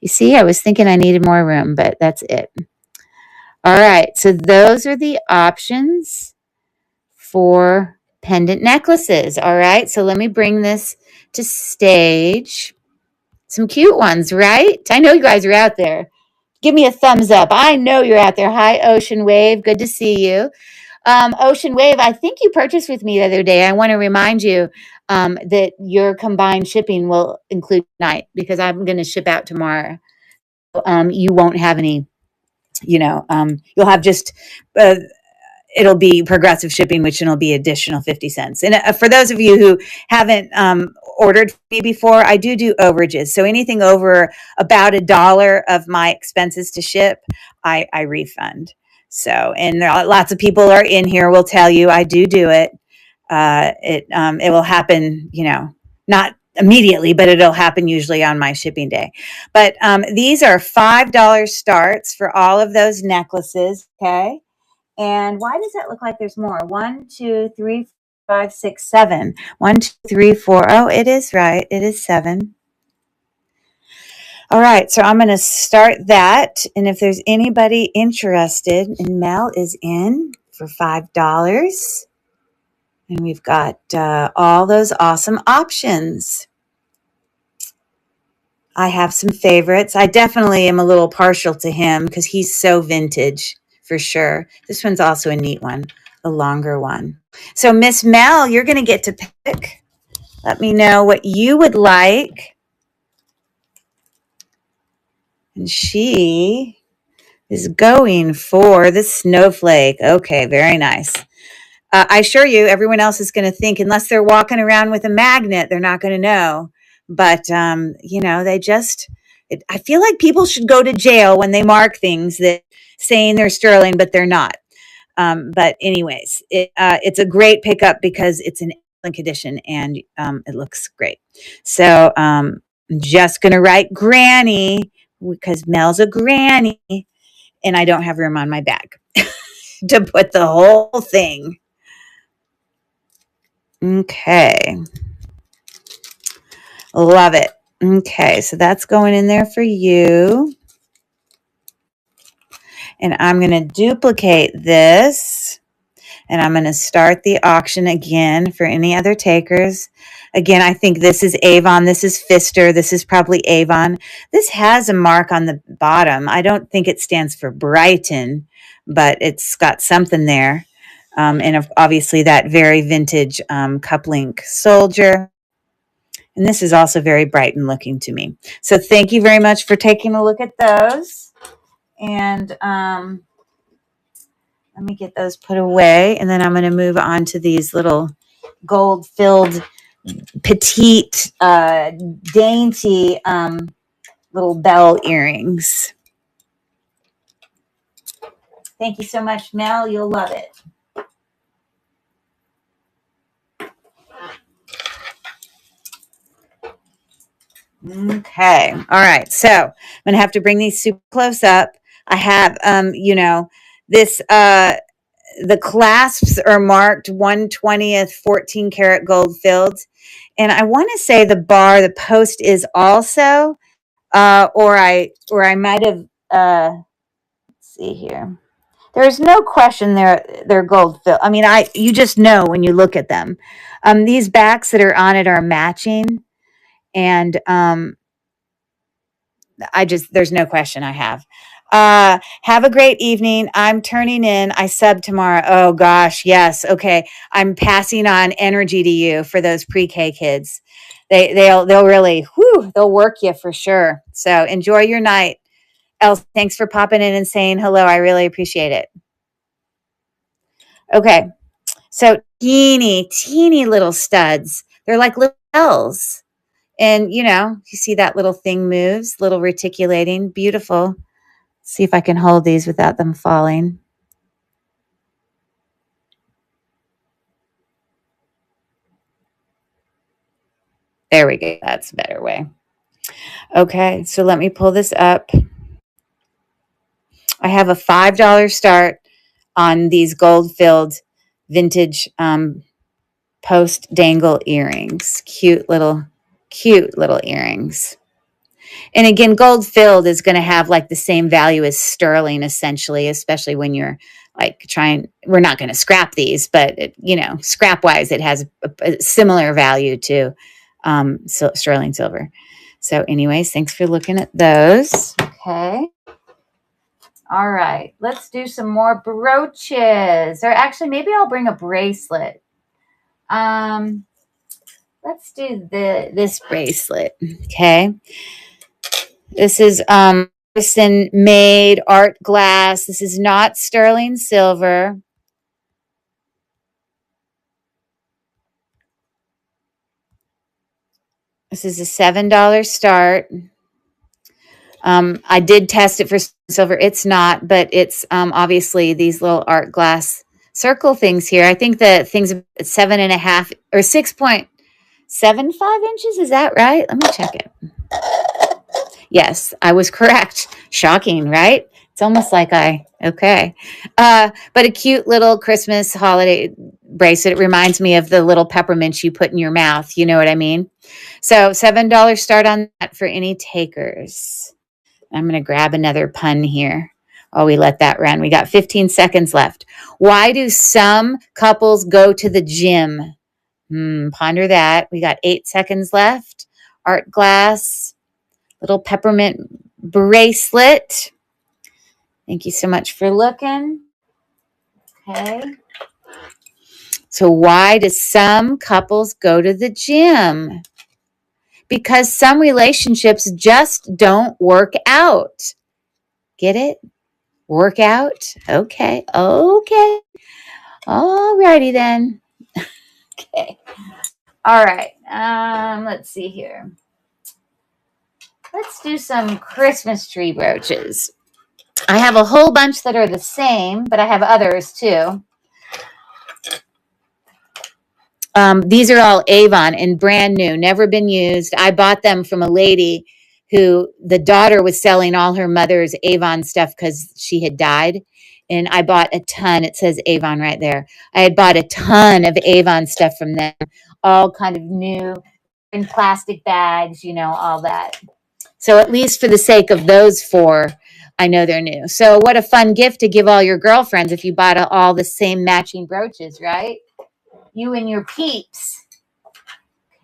You see, I was thinking I needed more room, but that's it. All right. So those are the options for pendant necklaces. All right. So let me bring this to stage. Some cute ones, right? I know you guys are out there. Give me a thumbs up. I know you're out there. Hi, Ocean Wave. Good to see you. Ocean Wave, I think you purchased with me the other day. I want to remind you that your combined shipping will include tonight because I'm going to ship out tomorrow. You won't have any, you'll have just it'll be progressive shipping, which will be additional 50 cents. And for those of you who haven't ordered me before, I do overages. So anything over about $1 of my expenses to ship, I refund. So, and lots of people are in here will tell you I do it. It will happen, not immediately, but it'll happen usually on my shipping day. But these are $5 starts for all of those necklaces. Okay. And why does that look like there's more? 1, 2, 3, 5, 6, 7. 1, 2, 3, 4. Oh, it is right. It is 7. All right. So I'm going to start that. And if there's anybody interested, and Mel is in for $5. And we've got all those awesome options. I have some favorites. I definitely am a little partial to him because he's so vintage. For sure. This one's also a neat one, a longer one. So Miss Mel, you're going to get to pick. Let me know what you would like. And she is going for the snowflake. Okay, very nice. I assure you, everyone else is going to think, unless they're walking around with a magnet, they're not going to know. But, they just, I feel like people should go to jail when they mark things that saying they're sterling, but they're not. But anyways, it's a great pickup because it's an excellent condition and it looks great. So I'm just going to write Granny because Mel's a granny and I don't have room on my bag to put the whole thing. Okay. Love it. Okay, so that's going in there for you. And I'm going to duplicate this. And I'm going to start the auction again for any other takers. Again, I think this is Avon. This is Pfister. This is probably Avon. This has a mark on the bottom. I don't think it stands for Brighton, but it's got something there. And obviously that very vintage cup link soldier. And this is also very Brighton looking to me. So thank you very much for taking a look at those. And let me get those put away. And then I'm going to move on to these little gold-filled, petite, dainty little bell earrings. Thank you so much, Mel. You'll love it. Okay. All right. So I'm going to have to bring these super close up. I have, this, the clasps are marked 1/20th 14 karat gold filled. And I want to say the post is also, or I might have, let's see here. There's no question they're gold filled. I mean, you just know when you look at them. These backs that are on it are matching. And, there's no question I have. Have a great evening. I'm turning in. I sub tomorrow. Oh gosh. Yes. Okay. I'm passing on energy to you for those pre-K kids. They'll really, they'll work you for sure. So enjoy your night. Els, thanks for popping in and saying hello. I really appreciate it. Okay. So teeny little studs. They're like little bells. And you see that little thing moves, little reticulating, beautiful. See if I can hold these without them falling. There we go. That's a better way. Okay, so let me pull this up. I have a $5 start on these gold-filled vintage post dangle earrings. Cute little earrings. And again, gold filled is going to have like the same value as sterling, essentially, especially when you're like we're not going to scrap these, but scrap wise, it has a similar value to sterling silver. So anyways, thanks for looking at those. Okay. All right. Let's do some more brooches. Or actually, maybe I'll bring a bracelet. Let's do this bracelet. Okay. This is artisan made art glass. This is not sterling silver. This is a $7 start. I did test it for silver. It's not, but it's obviously these little art glass circle things here. I think the thing's 7.5 or 6.75 inches. Is that right? Let me check it. Yes, I was correct. Shocking, right? It's almost like okay. But a cute little Christmas holiday bracelet. It reminds me of the little peppermints you put in your mouth. You know what I mean? So $7 start on that for any takers. I'm going to grab another pun here. Oh, we let that run. We got 15 seconds left. Why do some couples go to the gym? Ponder that. We got 8 seconds left. Art glass. Little peppermint bracelet. Thank you so much for looking. Okay. So why do some couples go to the gym? because some relationships just don't work out. Get it? Work out? Okay. Okay. Alrighty then. Okay. All right. Let's see here. Let's do some Christmas tree brooches. I have a whole bunch that are the same, but I have others too. These are all Avon and brand new, never been used. I bought them from a lady who the daughter was selling all her mother's Avon stuff because she had died. And I bought a ton. It says Avon right there. I had bought a ton of Avon stuff from them, all kind of new in plastic bags, you know, all that. So at least for the sake of those four, I know they're new. So what a fun gift to give all your girlfriends if you bought all the same matching brooches, right? You and your peeps.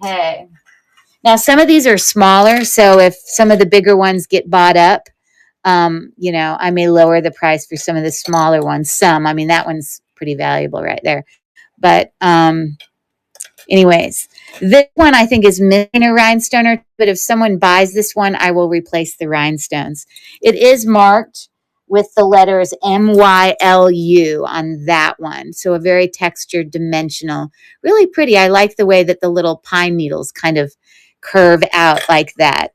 Okay. Now, some of these are smaller, so if some of the bigger ones get bought up, you know, I may lower the price for some of the smaller ones. Some, I mean, that one's pretty valuable right there. But anyways, this one I think is missing a rhinestone or two, but if someone buys this one, I will replace the rhinestones. It is marked with the letters MYLU on that one. So a very textured, dimensional, really pretty. I like the way that the little pine needles kind of curve out like that.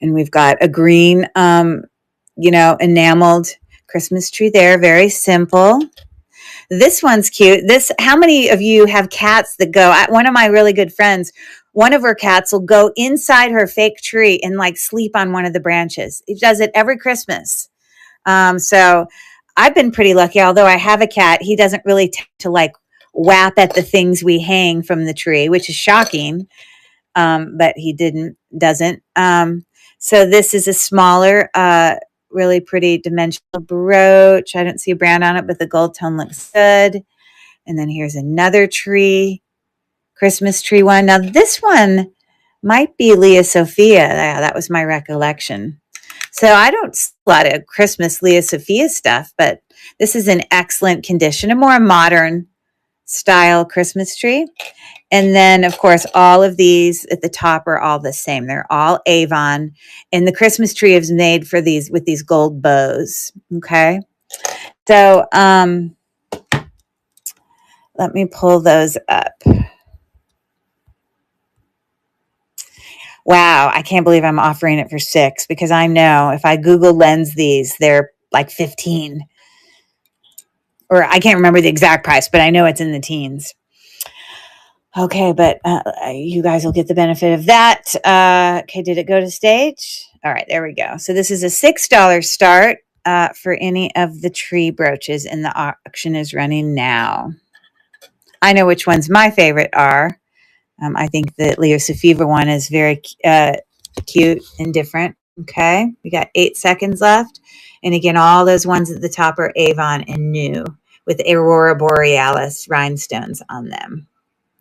And we've got a green, you know, enameled Christmas tree there. Very simple. This one's cute. How many of you have cats that go? One of my really good friends, one of her cats will go inside her fake tree and like sleep on one of the branches. He does it every Christmas. So I've been pretty lucky. Although I have a cat, he doesn't really tend to like whap at the things we hang from the tree, which is shocking. But he doesn't. So this is a smaller, really pretty dimensional brooch. I don't see a brown on it, but the gold tone looks good. And then here's another tree, Christmas tree one. Now this one might be Leah Sophia. Yeah, that was my recollection. So I don't see a lot of Christmas Leah Sophia stuff, but this is in excellent condition, a more modern style Christmas tree. And then, of course, all of these at the top are all the same. They're all Avon. And the Christmas tree is made for these with these gold bows. Okay. So let me pull those up. Wow. I can't believe I'm offering it for $6 because I know if I Google Lens these, they're like 15. Or I can't remember the exact price, but I know it's in the teens. Okay, but you guys will get the benefit of that. Okay, did it go to stage? All right, there we go. So this is a $6 start for any of the tree brooches, and the auction is running now. I know which ones my favorite are. I think the Leo Sophia one is very cute and different. Okay, we got 8 seconds left. And again, all those ones at the top are Avon and new with Aurora Borealis rhinestones on them.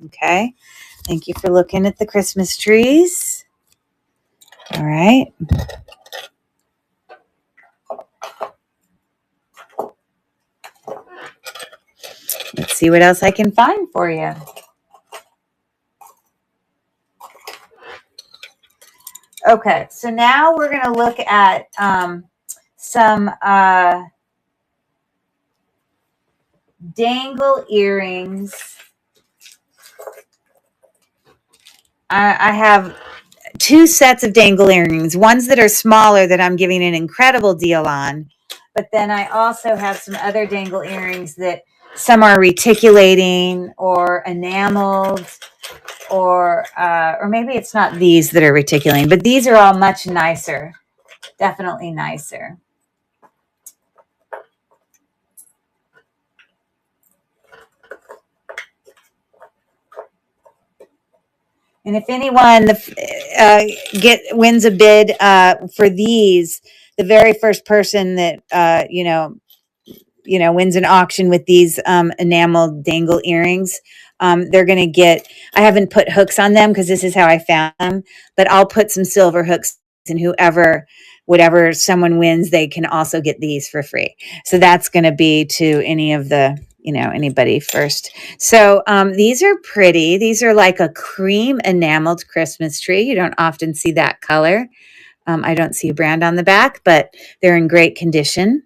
Okay, thank you for looking at the Christmas trees. All right. Let's see what else I can find for you. Okay, so now we're going to look at some dangle earrings. I have 2 sets of dangle earrings, ones that are smaller that I'm giving an incredible deal on. But then I also have some other dangle earrings that some are reticulating or enameled, or maybe it's not these that are reticulating, but these are all much nicer, definitely nicer. And if anyone wins a bid for these, the very first person that wins an auction with these enameled dangle earrings, they're going to get. I haven't put hooks on them because this is how I found them, but I'll put some silver hooks, and whatever someone wins, they can also get these for free. So that's going to be to any of the anybody first. So these are pretty. These are like a cream enameled Christmas tree. You don't often see that color. I don't see a brand on the back, but they're in great condition.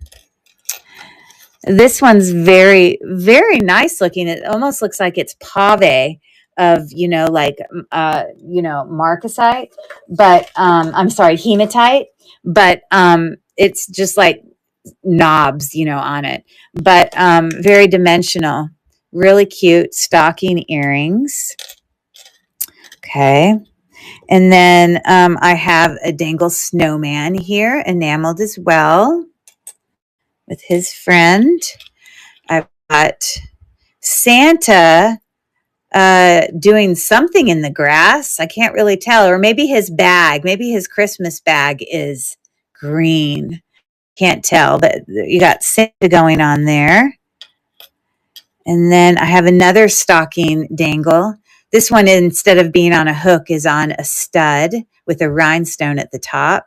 This one's very, very nice looking. It almost looks like it's pave of, marcasite, but I'm sorry, hematite, but it's just like knobs, on it, but very dimensional, really cute stocking earrings. Okay. And then I have a dangle snowman here, enameled as well with his friend. I've got Santa doing something in the grass. I can't really tell. Or maybe his Christmas bag is green. Can't tell, but you got Santa going on there. And then I have another stocking dangle. This one, instead of being on a hook, is on a stud with a rhinestone at the top.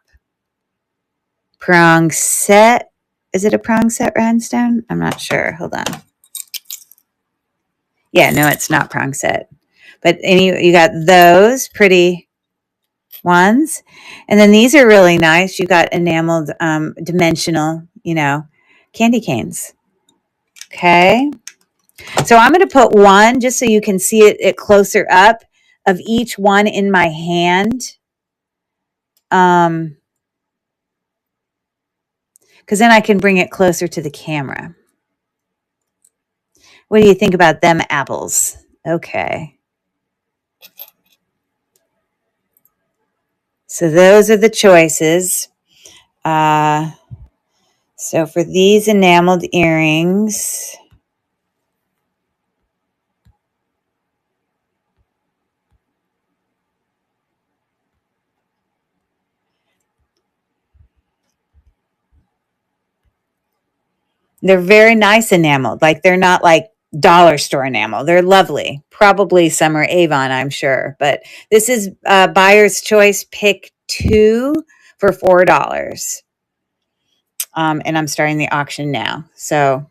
Prong set. Is it a prong set rhinestone? I'm not sure. Hold on. Yeah, no, it's not prong set. But you got those pretty ones. And then these are really nice. You got enameled, dimensional, candy canes. Okay. So I'm going to put one just so you can see it closer up of each one in my hand. Because then I can bring it closer to the camera. What do you think about them apples? Okay. So those are the choices. So for these enameled earrings, they're very nice enameled. Like they're not like dollar store enamel. They're lovely. Probably some are Avon, I'm sure. But this is buyer's choice pick 2 for $4. And I'm starting the auction now. So,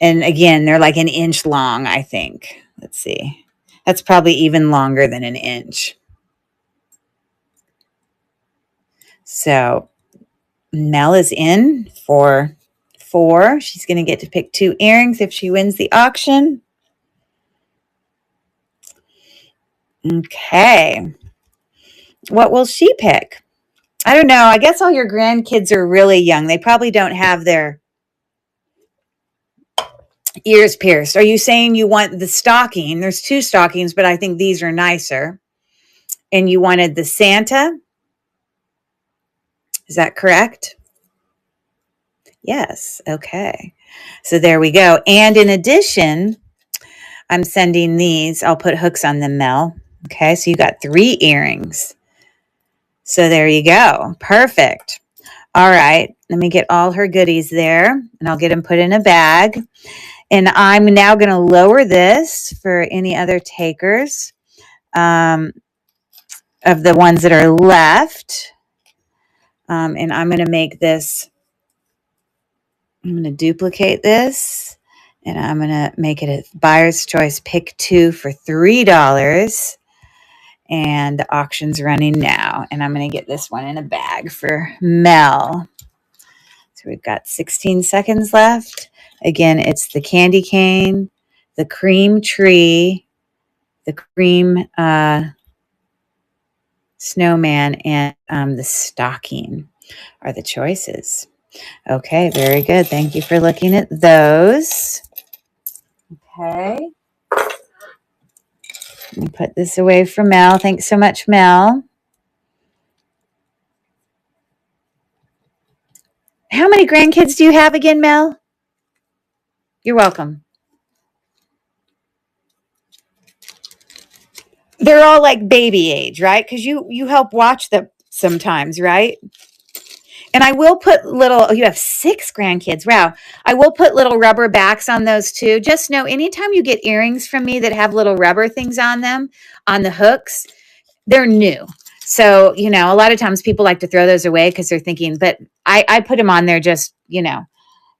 and again, they're like an inch long, I think. Let's see. That's probably even longer than an inch. So Mel is in for $4. She's going to get to pick 2 earrings if she wins the auction. Okay. What will she pick? I don't know. I guess all your grandkids are really young. They probably don't have their ears pierced. Are you saying you want the stocking? There's 2 stockings, but I think these are nicer. And you wanted the Santa? Is that correct? Yes. Okay. So there we go. And in addition, I'm sending these. I'll put hooks on them, Mel. Okay. So you got 3 earrings. So there you go. Perfect. All right. Let me get all her goodies there, and I'll get them put in a bag. And I'm now going to lower this for any other takers of the ones that are left. And I'm going to make this, I'm going to duplicate this, and I'm going to make it a buyer's choice pick 2 for $3. And the auction's running now. And I'm going to get this one in a bag for Mel. So we've got 16 seconds left. Again, it's the candy cane, the cream tree, the cream snowman, and the stocking are the choices. Okay, very good. Thank you for looking at those. Okay. Let me put this away for Mel. Thanks so much, Mel. How many grandkids do you have again, Mel? You're welcome. They're all like baby age, right? Because you help watch them sometimes, right? And I will put you have 6 grandkids. Wow. I will put little rubber backs on those too. Just know anytime you get earrings from me that have little rubber things on them, on the hooks, they're new. So, a lot of times people like to throw those away because they're thinking, but I put them on there just know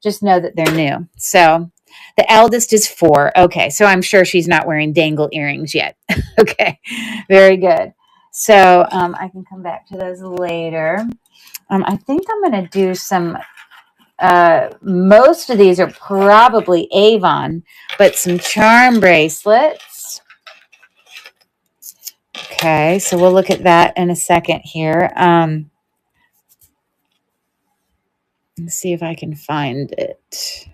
that they're new. So, The eldest is 4. Okay, so I'm sure she's not wearing dangle earrings yet. Okay, very good. So I can come back to those later. I think I'm going to do some, most of these are probably Avon, but some charm bracelets. Okay, so we'll look at that in a second here. Let's see if I can find it.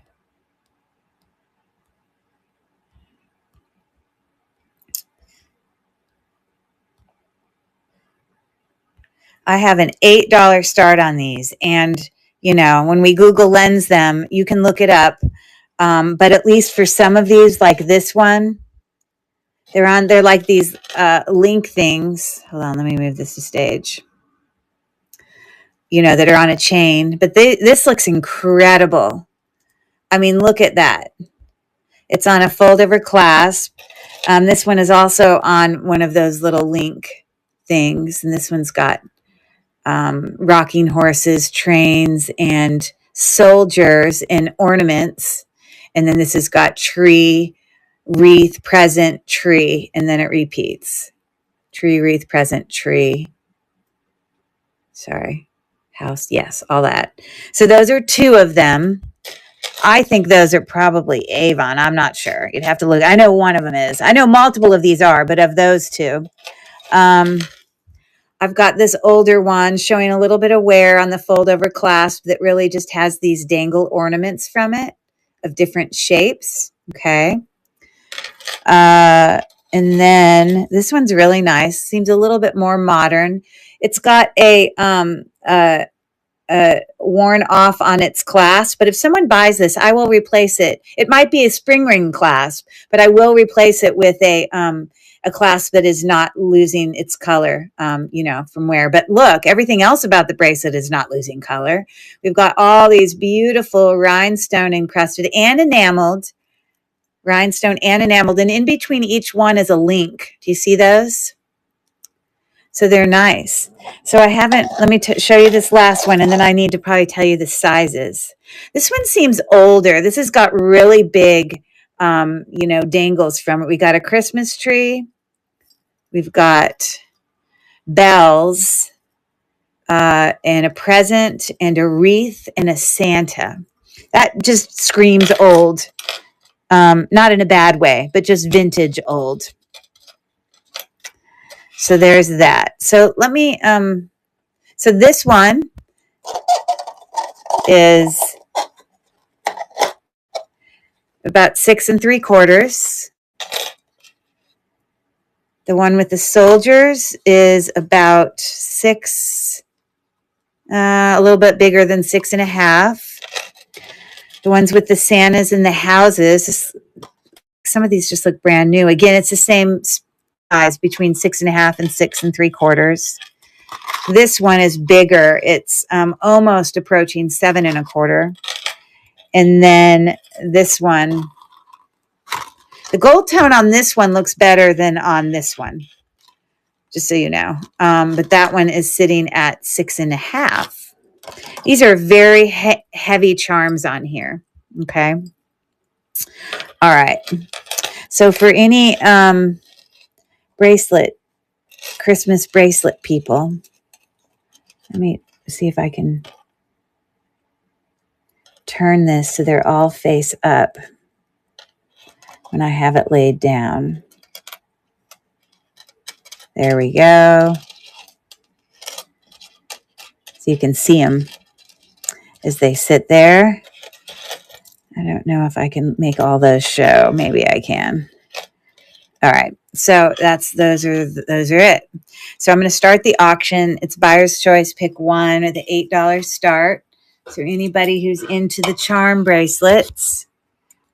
I have an $8 start on these. And, you know, when we Google Lens them, you can look it up. But at least for some of these, like this one, they're like these link things. Hold on, let me move this to stage. You know, that are on a chain. But this looks incredible. I mean, look at that. It's on a fold-over clasp. This one is also on one of those little link things. And this one's got rocking horses, trains, and soldiers and ornaments. And then this has got tree, wreath, present, tree, and then it repeats. Tree, wreath, present, tree. Sorry. House. Yes, all that. So those are 2 of them. I think those are probably Avon. I'm not sure. You'd have to look. I know one of them is. I know multiple of these are, but of those 2. I've got this older one showing a little bit of wear on the fold over clasp that really just has these dangle ornaments from it of different shapes. Okay. And then this one's really nice. Seems a little bit more modern. It's got a worn off on its clasp, but if someone buys this, I will replace it. It might be a spring ring clasp, but I will replace it with a clasp that is not losing its color, you know, from wear. But look, everything else about the bracelet is not losing color. We've got all these beautiful rhinestone encrusted and enameled, rhinestone and enameled, and in between each one is a link. Do you see those? So they're nice. So I haven't, let me show you this last one, and then I need to probably tell you the sizes. This one seems older. This has got really big, you know, dangles from it. We got a Christmas tree. We've got bells, and a present and a wreath and a Santa. That just screams old. Not in a bad way, but just vintage old. So there's that. So let me, so this one is about 6 3/4. The one with the soldiers is about 6, a little bit bigger than 6.5. The ones with the Santas and the houses, some of these just look brand new. Again, it's the same size, between 6.5 and 6 3/4. This one is bigger. It's almost approaching 7 1/4. And then this one, the gold tone on this one looks better than on this one, just so you know. But that one is sitting at 6.5. These are very heavy charms on here. Okay. All right. So for any bracelet, Christmas bracelet people, let me see if I can turn this so they're all face up when I have it laid down. There we go. So you can see them as they sit there. I don't know if I can make all those show. Maybe I can. All right. So those are it. So I'm going to start the auction. It's buyer's choice. Pick one at the $8 start. So anybody who's into the charm bracelets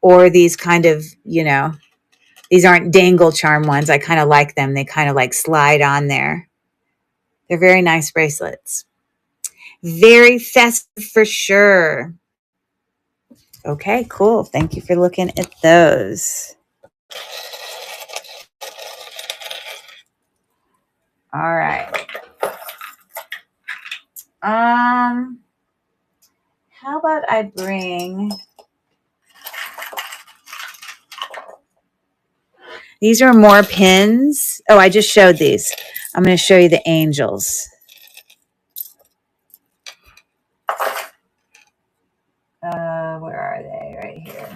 or these kind of, you know, these aren't dangle charm ones. I kind of like them. They kind of like slide on there. They're very nice bracelets. Very festive for sure. Okay, cool. Thank you for looking at those. All right. How about I bring These are more pins. Oh, I just showed these. I'm going to show you the angels. Where are they? Right here.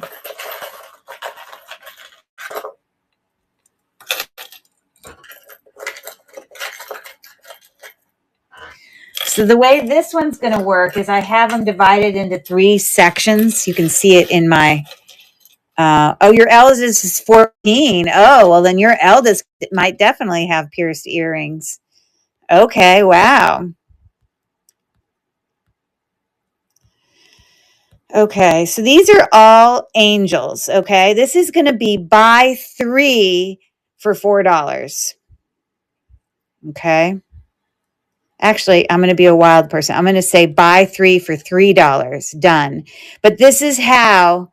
So the way this one's going to work is I have them divided into 3 sections. You can see it in my, your eldest is 14. Oh, well then your eldest might definitely have pierced earrings. Okay, wow. Okay, so these are all angels, okay? This is going to be buy 3 for $4. Okay? Actually, I'm going to be a wild person. I'm going to say buy 3 for $3. Done. But this is how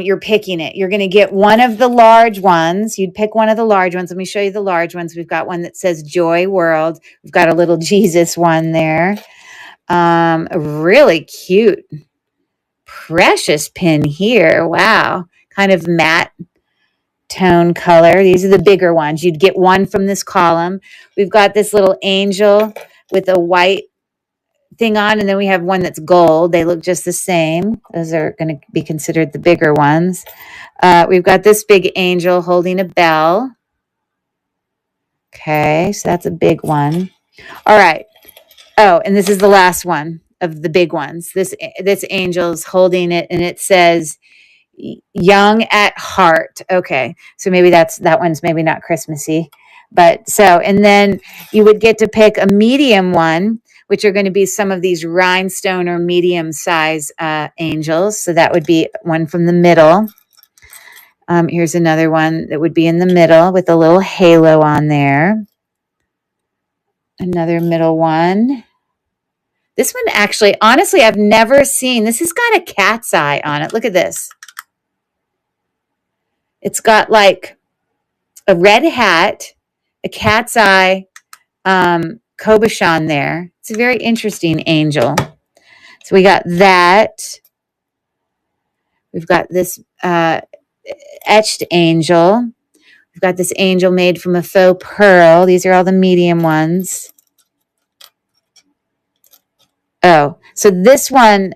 you're picking it. You're going to get one of the large ones. You'd pick one of the large ones. Let me show you the large ones. We've got one that says Joy World. We've got a little Jesus one there. A really cute, precious pin here. Wow. Kind of matte tone color. These are the bigger ones. You'd get one from this column. We've got this little angel with a white thing on, and then we have one that's gold. They look just the same. Those are going to be considered the bigger ones. We've got this big angel holding a bell. Okay, so that's a big one. All right. Oh, and this is the last one of the big ones. This angel's holding it, and it says young at heart. Okay, so maybe that one's maybe not Christmassy, but so, and then you would get to pick a medium one, which are going to be some of these rhinestone or medium size angels. So that would be one from the middle. Here's another one that would be in the middle with a little halo on there. Another middle one. This one actually, honestly, I've never seen. This has got a cat's eye on it. Look at this. It's got like a red hat, a cat's eye, cabochon there. It's a very interesting angel. So we got that. We've got this etched angel. We've got this angel made from a faux pearl. These are all the medium ones. Oh, so this one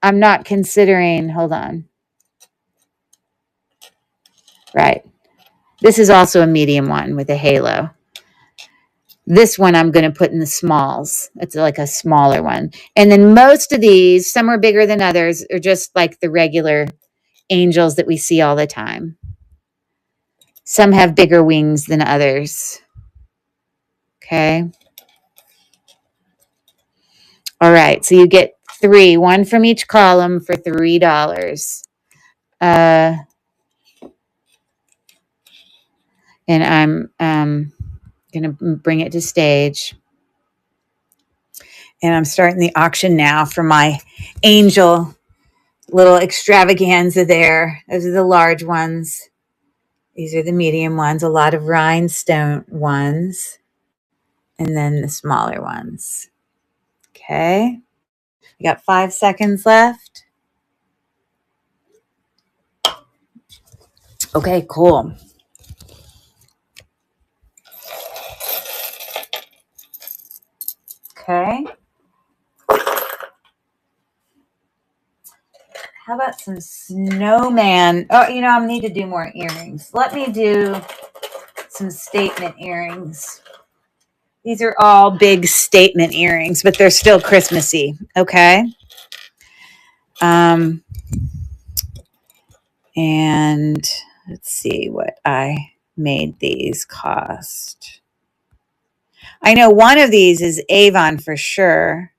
I'm not considering. Hold on. Right. This is also a medium one with a halo. This one I'm going to put in the smalls. It's like a smaller one. And then most of these, some are bigger than others, are just like the regular angels that we see all the time. Some have bigger wings than others. Okay. All right. So you get 3, one from each column for $3. And I'm going to bring it to stage. And I'm starting the auction now for my angel little extravaganza there. Those are the large ones. These are the medium ones, a lot of rhinestone ones, and then the smaller ones. Okay. We got 5 seconds left. Okay, cool. Okay. How about some snowman? Oh, you know, I need to do more earrings. Let me do some statement earrings. These are all big statement earrings, but they're still Christmassy. Okay. And let's see what I made these cost. I know one of these is Avon for sure.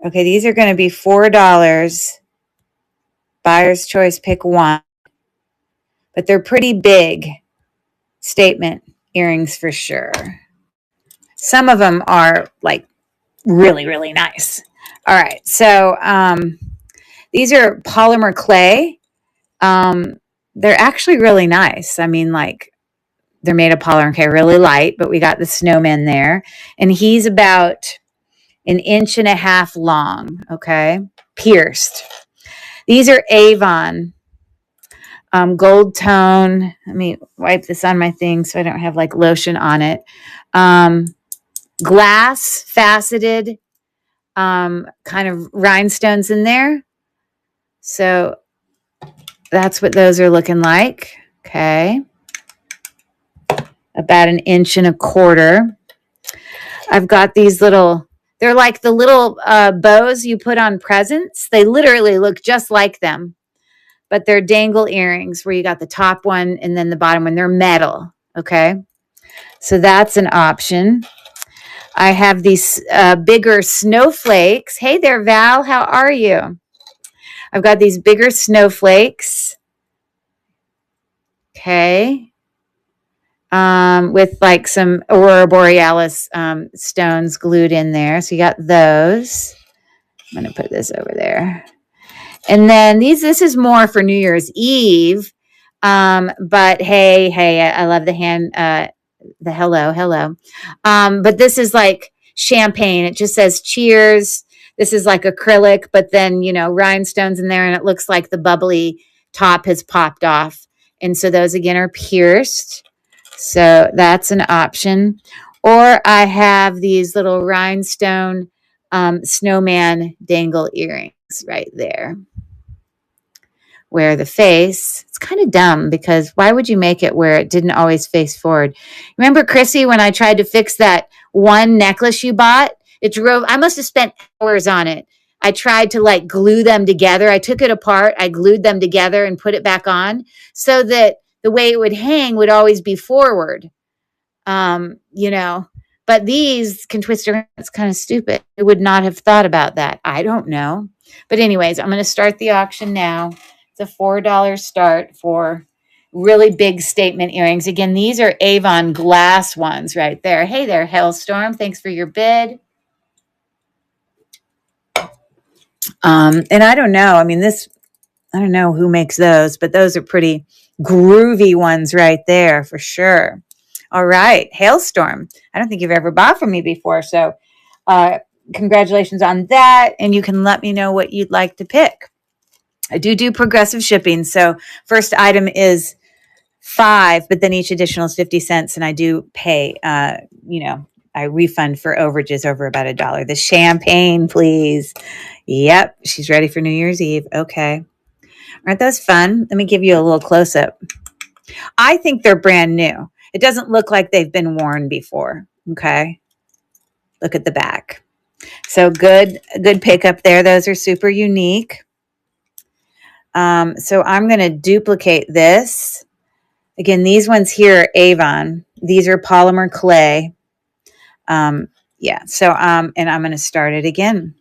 Okay, these are going to be $4. Buyer's choice, pick one. But they're pretty big statement earrings for sure. Some of them are like really, really nice. All right, so these are polymer clay. They're actually really nice. I mean, like, They're made of polymer clay, really light, but we got the snowman there. And he's about 1.5 inches long, okay? Pierced. These are Avon gold tone. Let me wipe this on my thing so I don't have like lotion on it. Glass faceted kind of rhinestones in there. So that's what those are looking like. Okay. About 1.25 inches. I've got these little, they're like the little bows you put on presents. They literally look just like them, but they're dangle earrings where you got the top one and then the bottom one. They're metal. Okay. So that's an option. I have these bigger snowflakes. Hey there, Val. How are you? I've got these bigger snowflakes. Okay. With like some Aurora Borealis stones glued in there. So you got those. I'm going to put this over there. And then this is more for New Year's Eve. But hey, I love the hand, the hello. But this is like champagne. It just says cheers. This is like acrylic, but then, rhinestones in there, and it looks like the bubbly top has popped off. And so those again are pierced. So that's an option. Or I have these little rhinestone snowman dangle earrings right there. Where the face, it's kind of dumb because why would you make it where it didn't always face forward? Remember, Chrissy, when I tried to fix that one necklace you bought? I must have spent hours on it. I tried to like glue them together. I took it apart. I glued them together and put it back on so that the way it would hang would always be forward. But these can twist around. It's kind of stupid. I would not have thought about that. I don't know. But anyways, I'm going to start the auction now. It's a $4 start for really big statement earrings. Again, these are Avon glass ones right there. Hey there, Hailstorm. Thanks for your bid. And I don't know. I mean, I don't know who makes those, but those are pretty groovy ones right there for sure. All right, Hailstorm. I don't think you've ever bought from me before, so congratulations on that. And you can let me know what you'd like to pick. I do progressive shipping. So first item is $5, but then each additional is 50 cents. And I do pay, I refund for overages over about $1. The champagne, please. Yep. She's ready for New Year's Eve. Okay. Aren't those fun? Let me give you a little close up. I think they're brand new. It doesn't look like they've been worn before. Okay. Look at the back. So good pickup there. Those are super unique. So I'm going to duplicate this. Again, these ones here are Avon. These are polymer clay. Yeah. So, and I'm going to start it again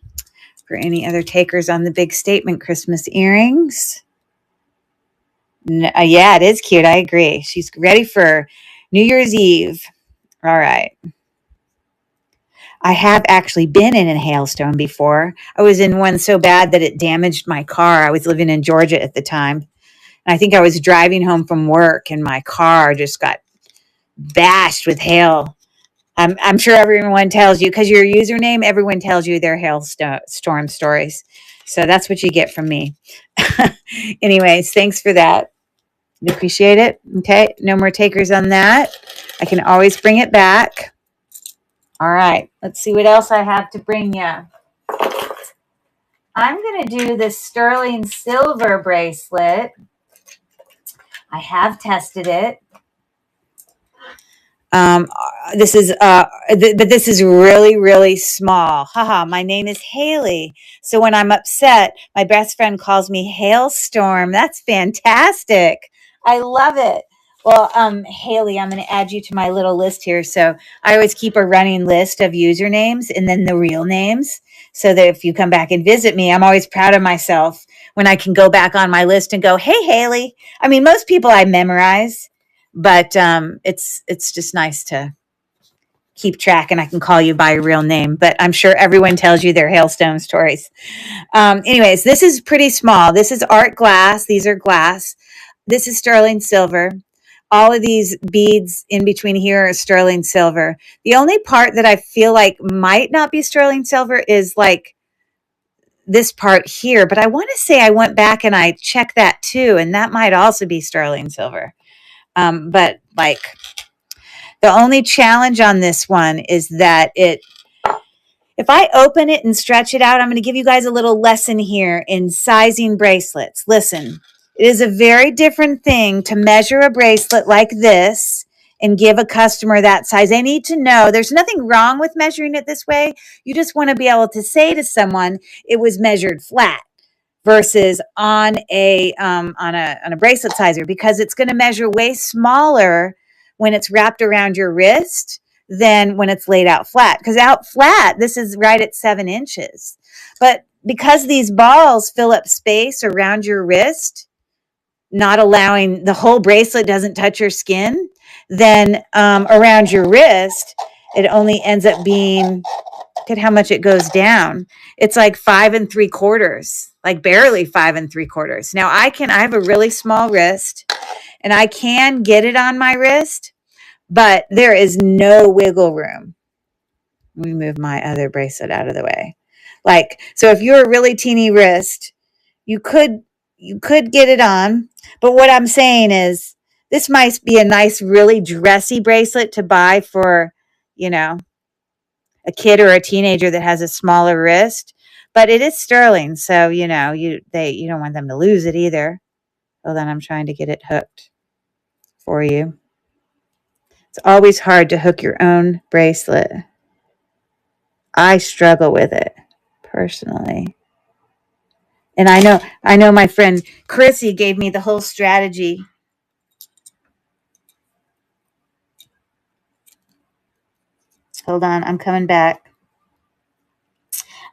for any other takers on the big statement Christmas earrings. Yeah, it is cute. I agree. She's ready for New Year's Eve. All right. I have actually been in a hailstone before. I was in one so bad that it damaged my car. I was living in Georgia at the time. And I think I was driving home from work and my car just got bashed with hail. I'm sure everyone tells you, because your username, everyone tells you their hailstorm stories. So that's what you get from me. Anyways, thanks for that. We appreciate it. Okay, no more takers on that. I can always bring it back. All right, let's see what else I have to bring you. I'm going to do this sterling silver bracelet. I have tested it. This is really, really small. Haha, my name is Haley. So when I'm upset, my best friend calls me Hailstorm. That's fantastic. I love it. Well, Haley, I'm going to add you to my little list here. So I always keep a running list of usernames and then the real names, so that if you come back and visit me, I'm always proud of myself when I can go back on my list and go, hey, Haley. I mean, most people I memorize, but it's just nice to keep track, and I can call you by your real name. But I'm sure everyone tells you their hailstone stories. Anyways, this is pretty small. This is art glass. These are glass. This is sterling silver. All of these beads in between here are sterling silver. The only part that I feel like might not be sterling silver is like this part here, but I want to say I went back and I checked that too, and that might also be sterling silver. But like the only challenge on this one is that if I open it and stretch it out, I'm going to give you guys a little lesson here in sizing bracelets. Listen, it is a very different thing to measure a bracelet like this and give a customer that size. They need to know there's nothing wrong with measuring it this way. You just want to be able to say to someone it was measured flat versus on a bracelet sizer, because it's going to measure way smaller when it's wrapped around your wrist than when it's laid out flat. Because out flat, this is right at 7 inches. But because these balls fill up space around your wrist, not allowing the whole bracelet doesn't touch your skin, then around your wrist, it only ends up being, look at how much it goes down. It's like 5 3/4, like barely 5 3/4. Now I have a really small wrist and I can get it on my wrist, but there is no wiggle room. Let me move my other bracelet out of the way. Like, so if you're a really teeny wrist, you could get it on. But what I'm saying is this might be a nice, really dressy bracelet to buy for, you know, a kid or a teenager that has a smaller wrist, but it is sterling. So, you know, you don't want them to lose it either. Hold on, I'm trying to get it hooked for you. It's always hard to hook your own bracelet. I struggle with it personally. And I know my friend Chrissy gave me the whole strategy. Hold on, I'm coming back.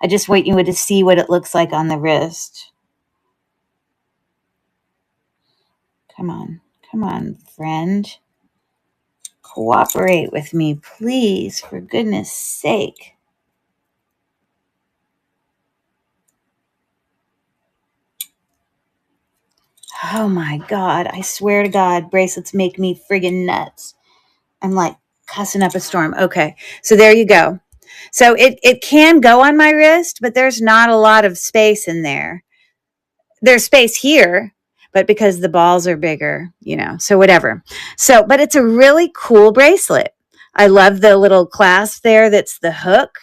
I just want you to see what it looks like on the wrist. Come on, friend. Cooperate with me, please, for goodness sake. Oh my God, I swear to God, bracelets make me friggin' nuts. I'm like cussing up a storm. Okay, so there you go. So it can go on my wrist, but there's not a lot of space in there. There's space here, but because the balls are bigger, you know, so whatever. So, but it's a really cool bracelet. I love the little clasp there. That's the hook.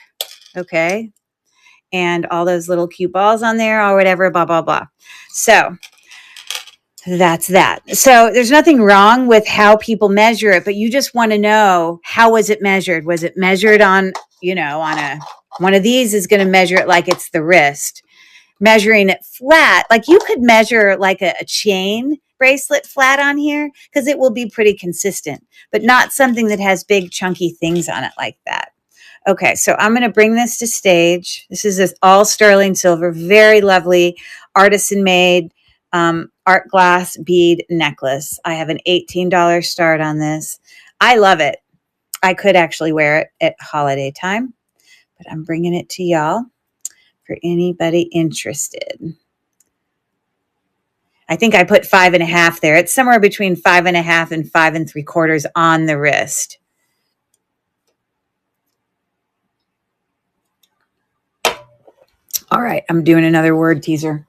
Okay. And all those little cute balls on there or whatever, blah, blah, blah. So that's that. So there's nothing wrong with how people measure it, but you just want to know, how was it measured? Was it measured on, you know, one of these is going to measure it like it's the wrist. Measuring it flat, like you could measure like a chain bracelet flat on here because it will be pretty consistent, but not something that has big chunky things on it like that. Okay, so I'm going to bring this to stage. This is this all sterling silver, very lovely artisan made art glass bead necklace. I have an $18 start on this. I love it. I could actually wear it at holiday time, but I'm bringing it to y'all for anybody interested. I think I put 5.5 there. It's somewhere between 5.5 and 5 3/4 on the wrist. All right, I'm doing another word teaser.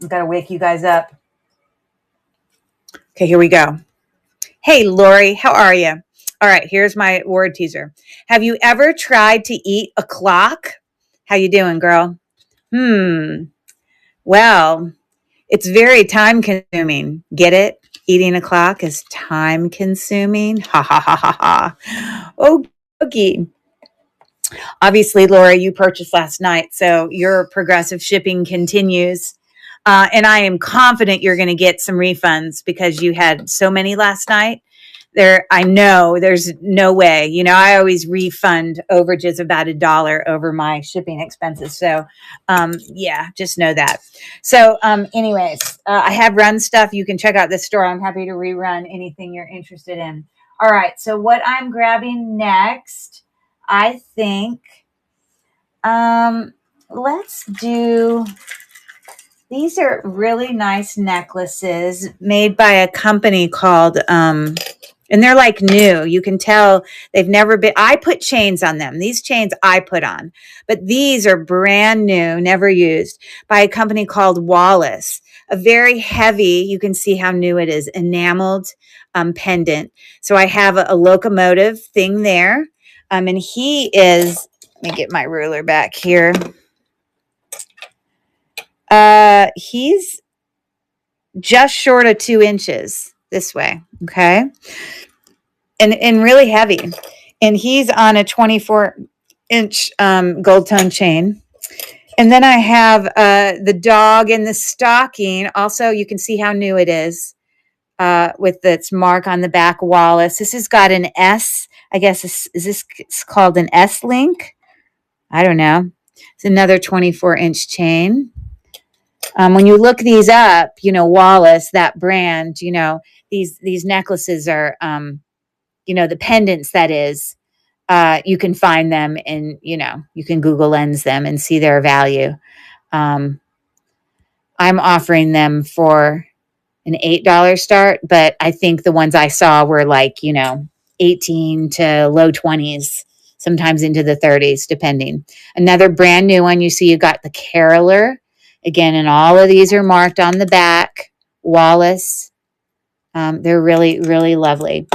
I've got to wake you guys up. Okay, here we go. Hey, Lori, how are you? All right, here's my word teaser. Have you ever tried to eat a clock? How you doing, girl? Well, it's very time consuming. Get it? Eating a clock is time consuming. Ha ha ha ha ha. Okay. Obviously, Laura, you purchased last night, so your progressive shipping continues. And I am confident you're going to get some refunds because you had so many last night. I know there's no way. You know, I always refund overages about $1 over my shipping expenses. So, yeah, just know that. So, anyways, I have run stuff. You can check out this store. I'm happy to rerun anything you're interested in. All right. So, what I'm grabbing next, I think, let's do. These are really nice necklaces made by a company called And they're like new. You can tell they've never been. I put chains on them. These chains I put on. But these are brand new, never used, by a company called Wallace. A very heavy, you can see how new it is, enameled pendant. So I have a locomotive thing there. And he is, let me get my ruler back here. He's just short of 2 inches this way. Okay. And really heavy. And he's on a 24-inch gold tone chain. And then I have the dog in the stocking. Also, you can see how new it is with its mark on the back, Wallace. This has got an S. I guess, is this called an S link? I don't know. It's another 24-inch chain. When you look these up, Wallace, that brand, these necklaces are, the pendants, that is, you can find them and, you can Google Lens them and see their value. I'm offering them for an $8 start, but I think the ones I saw were like, 18 to low 20s, sometimes into the 30s, depending. Another brand new one, you see you got the Caroler. Again, and all of these are marked on the back. Wallace. They're really, really lovely.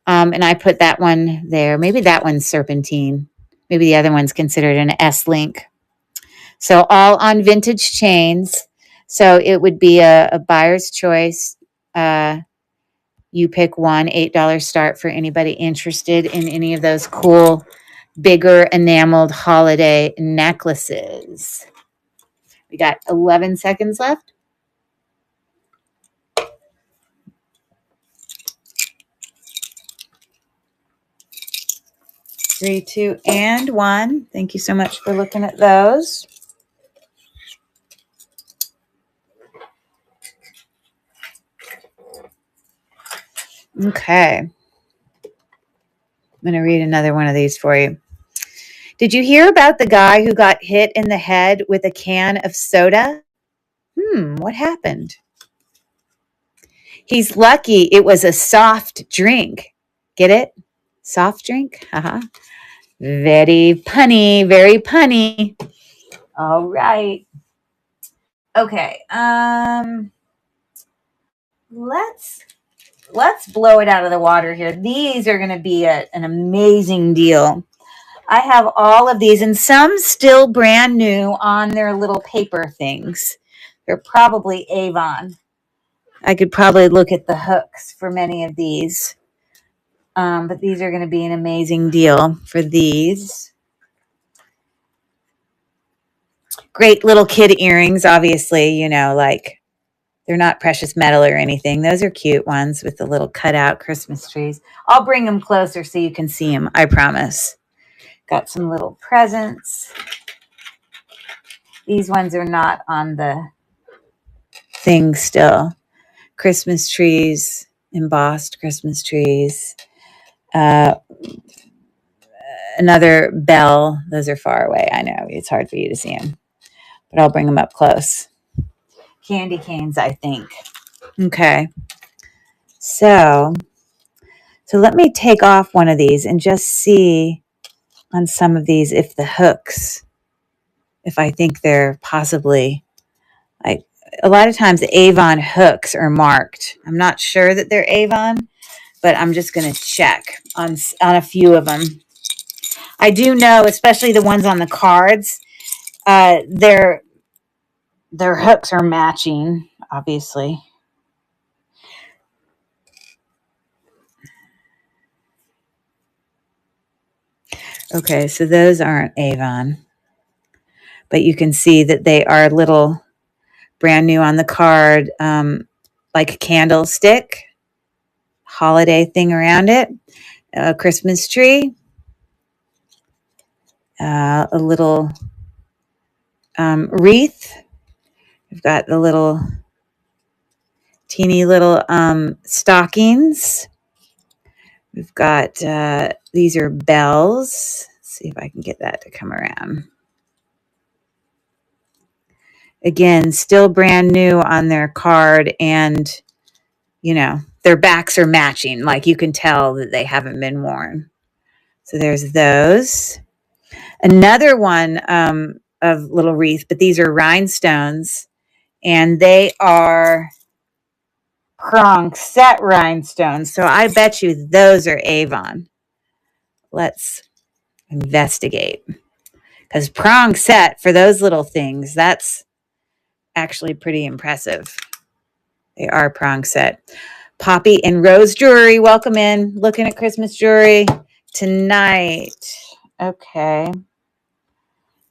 And I put that one there. Maybe that one's serpentine. Maybe the other one's considered an S-link. So all on vintage chains. So it would be a buyer's choice. You pick one, $8 start for anybody interested in any of those cool, bigger enameled holiday necklaces. We got 11 seconds left. 3, 2, and 1. Thank you so much for looking at those. Okay. I'm going to read another one of these for you. Did you hear about the guy who got hit in the head with a can of soda? What happened? He's lucky it was a soft drink. Get it? Soft drink? Very punny, very punny. All right. Okay. Let's blow it out of the water here. These are going to be an amazing deal. I have all of these, and some still brand new on their little paper things. They're probably Avon. I could probably look at the hooks for many of these. But these are going to be an amazing deal for these. Great little kid earrings, obviously, like they're not precious metal or anything. Those are cute ones with the little cutout Christmas trees. I'll bring them closer so you can see them, I promise. Got some little presents. These ones are not on the thing still. Christmas trees, embossed Christmas trees. Another bell. Those are far away. I know it's hard for you to see them, but I'll bring them up close. Candy canes, I think. Okay. So let me take off one of these and just see on some of these if the hooks, if I think they're possibly, like, a lot of times the Avon hooks are marked. I'm not sure that they're Avon, but I'm just going to check on a few of them. I do know, especially the ones on the cards, their hooks are matching, obviously. Okay, so those aren't Avon, but you can see that they are little brand new on the card, like a candlestick, holiday thing around it, a Christmas tree, a little wreath. We've got the little teeny little stockings. We've got, these are bells. Let's see if I can get that to come around. Again, still brand new on their card, and, they're their backs are matching. Like you can tell that they haven't been worn. So there's those. Another one of little wreath, but these are rhinestones, and they are prong set rhinestones. So I bet you those are Avon. Let's investigate. Because prong set for those little things, that's actually pretty impressive. They are prong set. Poppy and Rose Jewelry, welcome in. Looking at Christmas jewelry tonight. Okay. I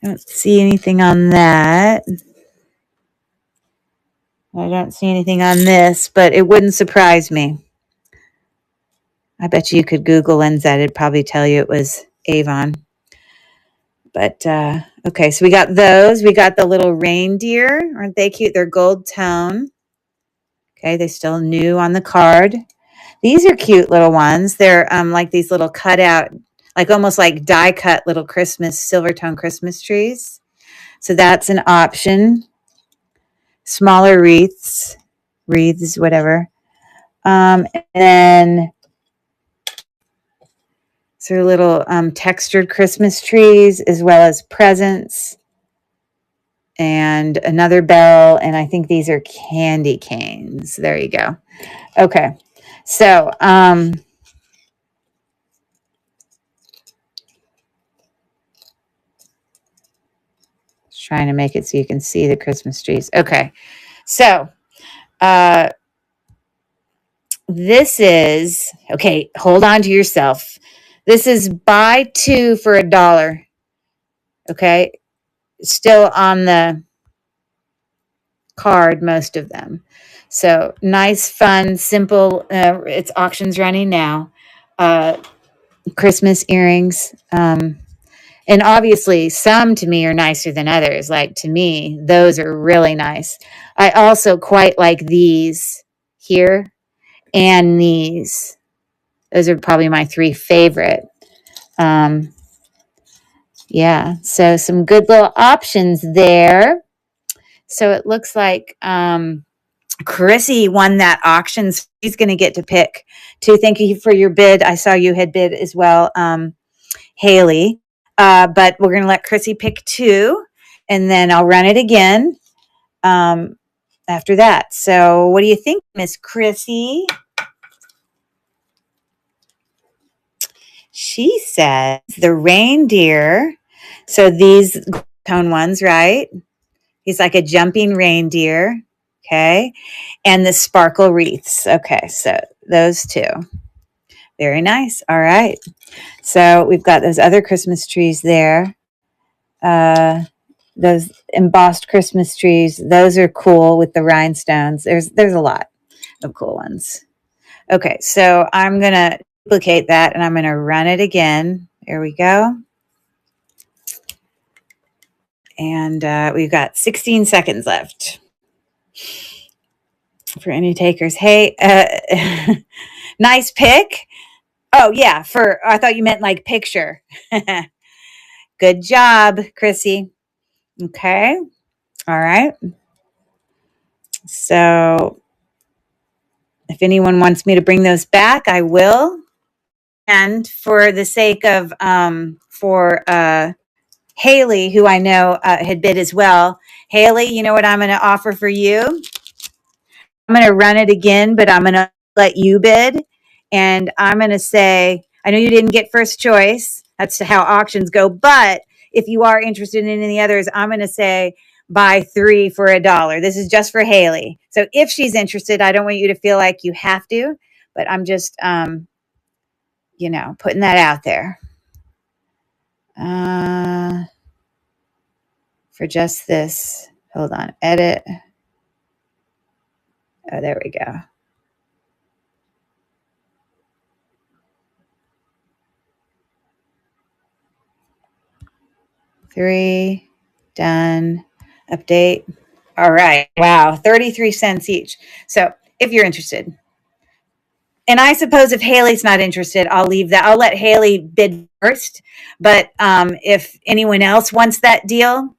don't see anything on that. I don't see anything on this, but it wouldn't surprise me. I bet you could Google Lenset. It'd probably tell you it was Avon. But, okay, so we got those. We got the little reindeer. Aren't they cute? They're gold tone. Okay, they're still new on the card. These are cute little ones. They're like these little cutout, like almost like die cut little Christmas, silver tone Christmas trees. So that's an option. Smaller wreaths, whatever. And then so little textured Christmas trees as well as presents and another bell. And I think these are candy canes. There you go. Okay. So, trying to make it so you can see the Christmas trees. Okay. So, this is, okay, hold on to yourself. This is buy two for $1. Okay. Still on the card, most of them. So nice, fun, simple. It's auctions running now. Christmas earrings. And obviously some to me are nicer than others. Like to me, those are really nice. I also quite like these here and these. Those are probably my three favorite. Yeah, so some good little options there. So it looks like Chrissy won that auction. So she's going to get to pick two. Thank you for your bid. I saw you had bid as well, Haley. But we're going to let Chrissy pick two, and then I'll run it again after that. So what do you think, Miss Chrissy? She says the reindeer. So these tone ones, right? He's like a jumping reindeer. Okay. And the sparkle wreaths. Okay. So those two. Very nice. All right. So we've got those other Christmas trees there. Those embossed Christmas trees. Those are cool with the rhinestones. There's a lot of cool ones. Okay. So I'm going to duplicate that and I'm going to run it again. There we go. And we've got 16 seconds left for any takers. Hey, nice pick. Oh, yeah. I thought you meant like picture. Good job, Chrissy. Okay. All right. So if anyone wants me to bring those back, I will. And for the sake of, for Haley, who I know had bid as well. Haley, you know what I'm going to offer for you? I'm going to run it again, but I'm going to let you bid. And I'm going to say, I know you didn't get first choice. That's how auctions go. But if you are interested in any others, I'm going to say buy three for $1. This is just for Haley. So if she's interested, I don't want you to feel like you have to, but I'm just, putting that out there. For just this. Hold on. Edit. Oh, there we go. Three. Done. Update. All right. Wow. 33 cents each. So if you're interested. And I suppose if Haley's not interested, I'll leave that. I'll let Haley bid first. But if anyone else wants that deal.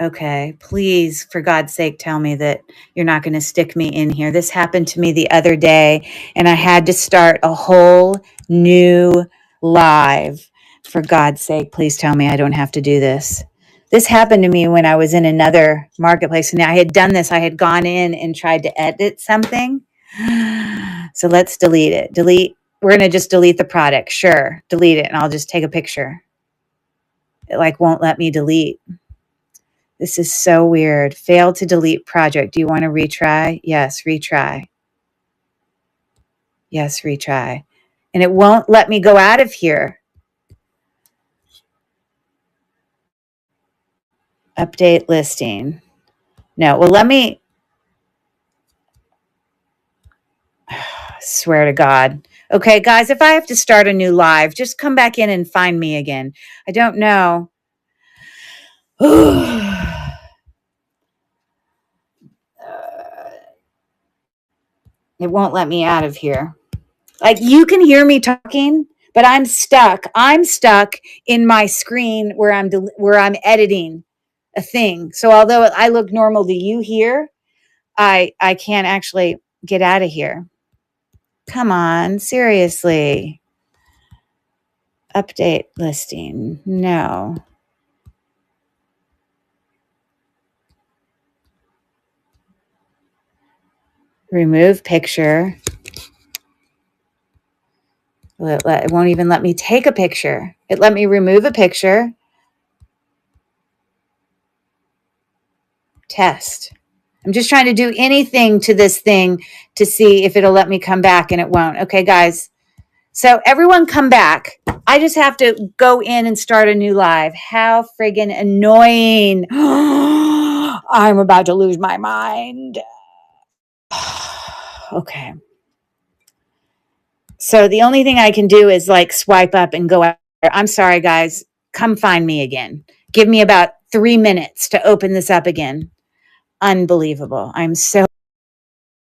Okay, please, for God's sake, tell me that you're not going to stick me in here. This happened to me the other day, and I had to start a whole new live. For God's sake, please tell me I don't have to do this. This happened to me when I was in another marketplace, and I had done this. I had gone in and tried to edit something. So let's delete it. Delete. We're going to just delete the product. Sure, delete it, and I'll just take a picture. It like won't let me delete. This is so weird. Failed to delete project. Do you want to retry? Yes, retry. Yes, retry. And it won't let me go out of here. Update listing. No, well, let me, swear to God. Okay, guys, if I have to start a new live, just come back in and find me again. I don't know. It won't let me out of here. Like, you can hear me talking, but I'm stuck. I'm stuck in my screen where I'm editing a thing. So although I look normal to you here, I can't actually get out of here. Come on, seriously. Update listing. No. Remove picture. It won't even let me take a picture. It let me remove a picture. Test. I'm just trying to do anything to this thing to see if it'll let me come back, and it won't. Okay, guys. So everyone come back. I just have to go in and start a new live. How friggin' annoying. I'm about to lose my mind. Okay. So the only thing I can do is like swipe up and go out. I'm sorry, guys. Come find me again. Give me about 3 minutes to open this up again. Unbelievable. I'm so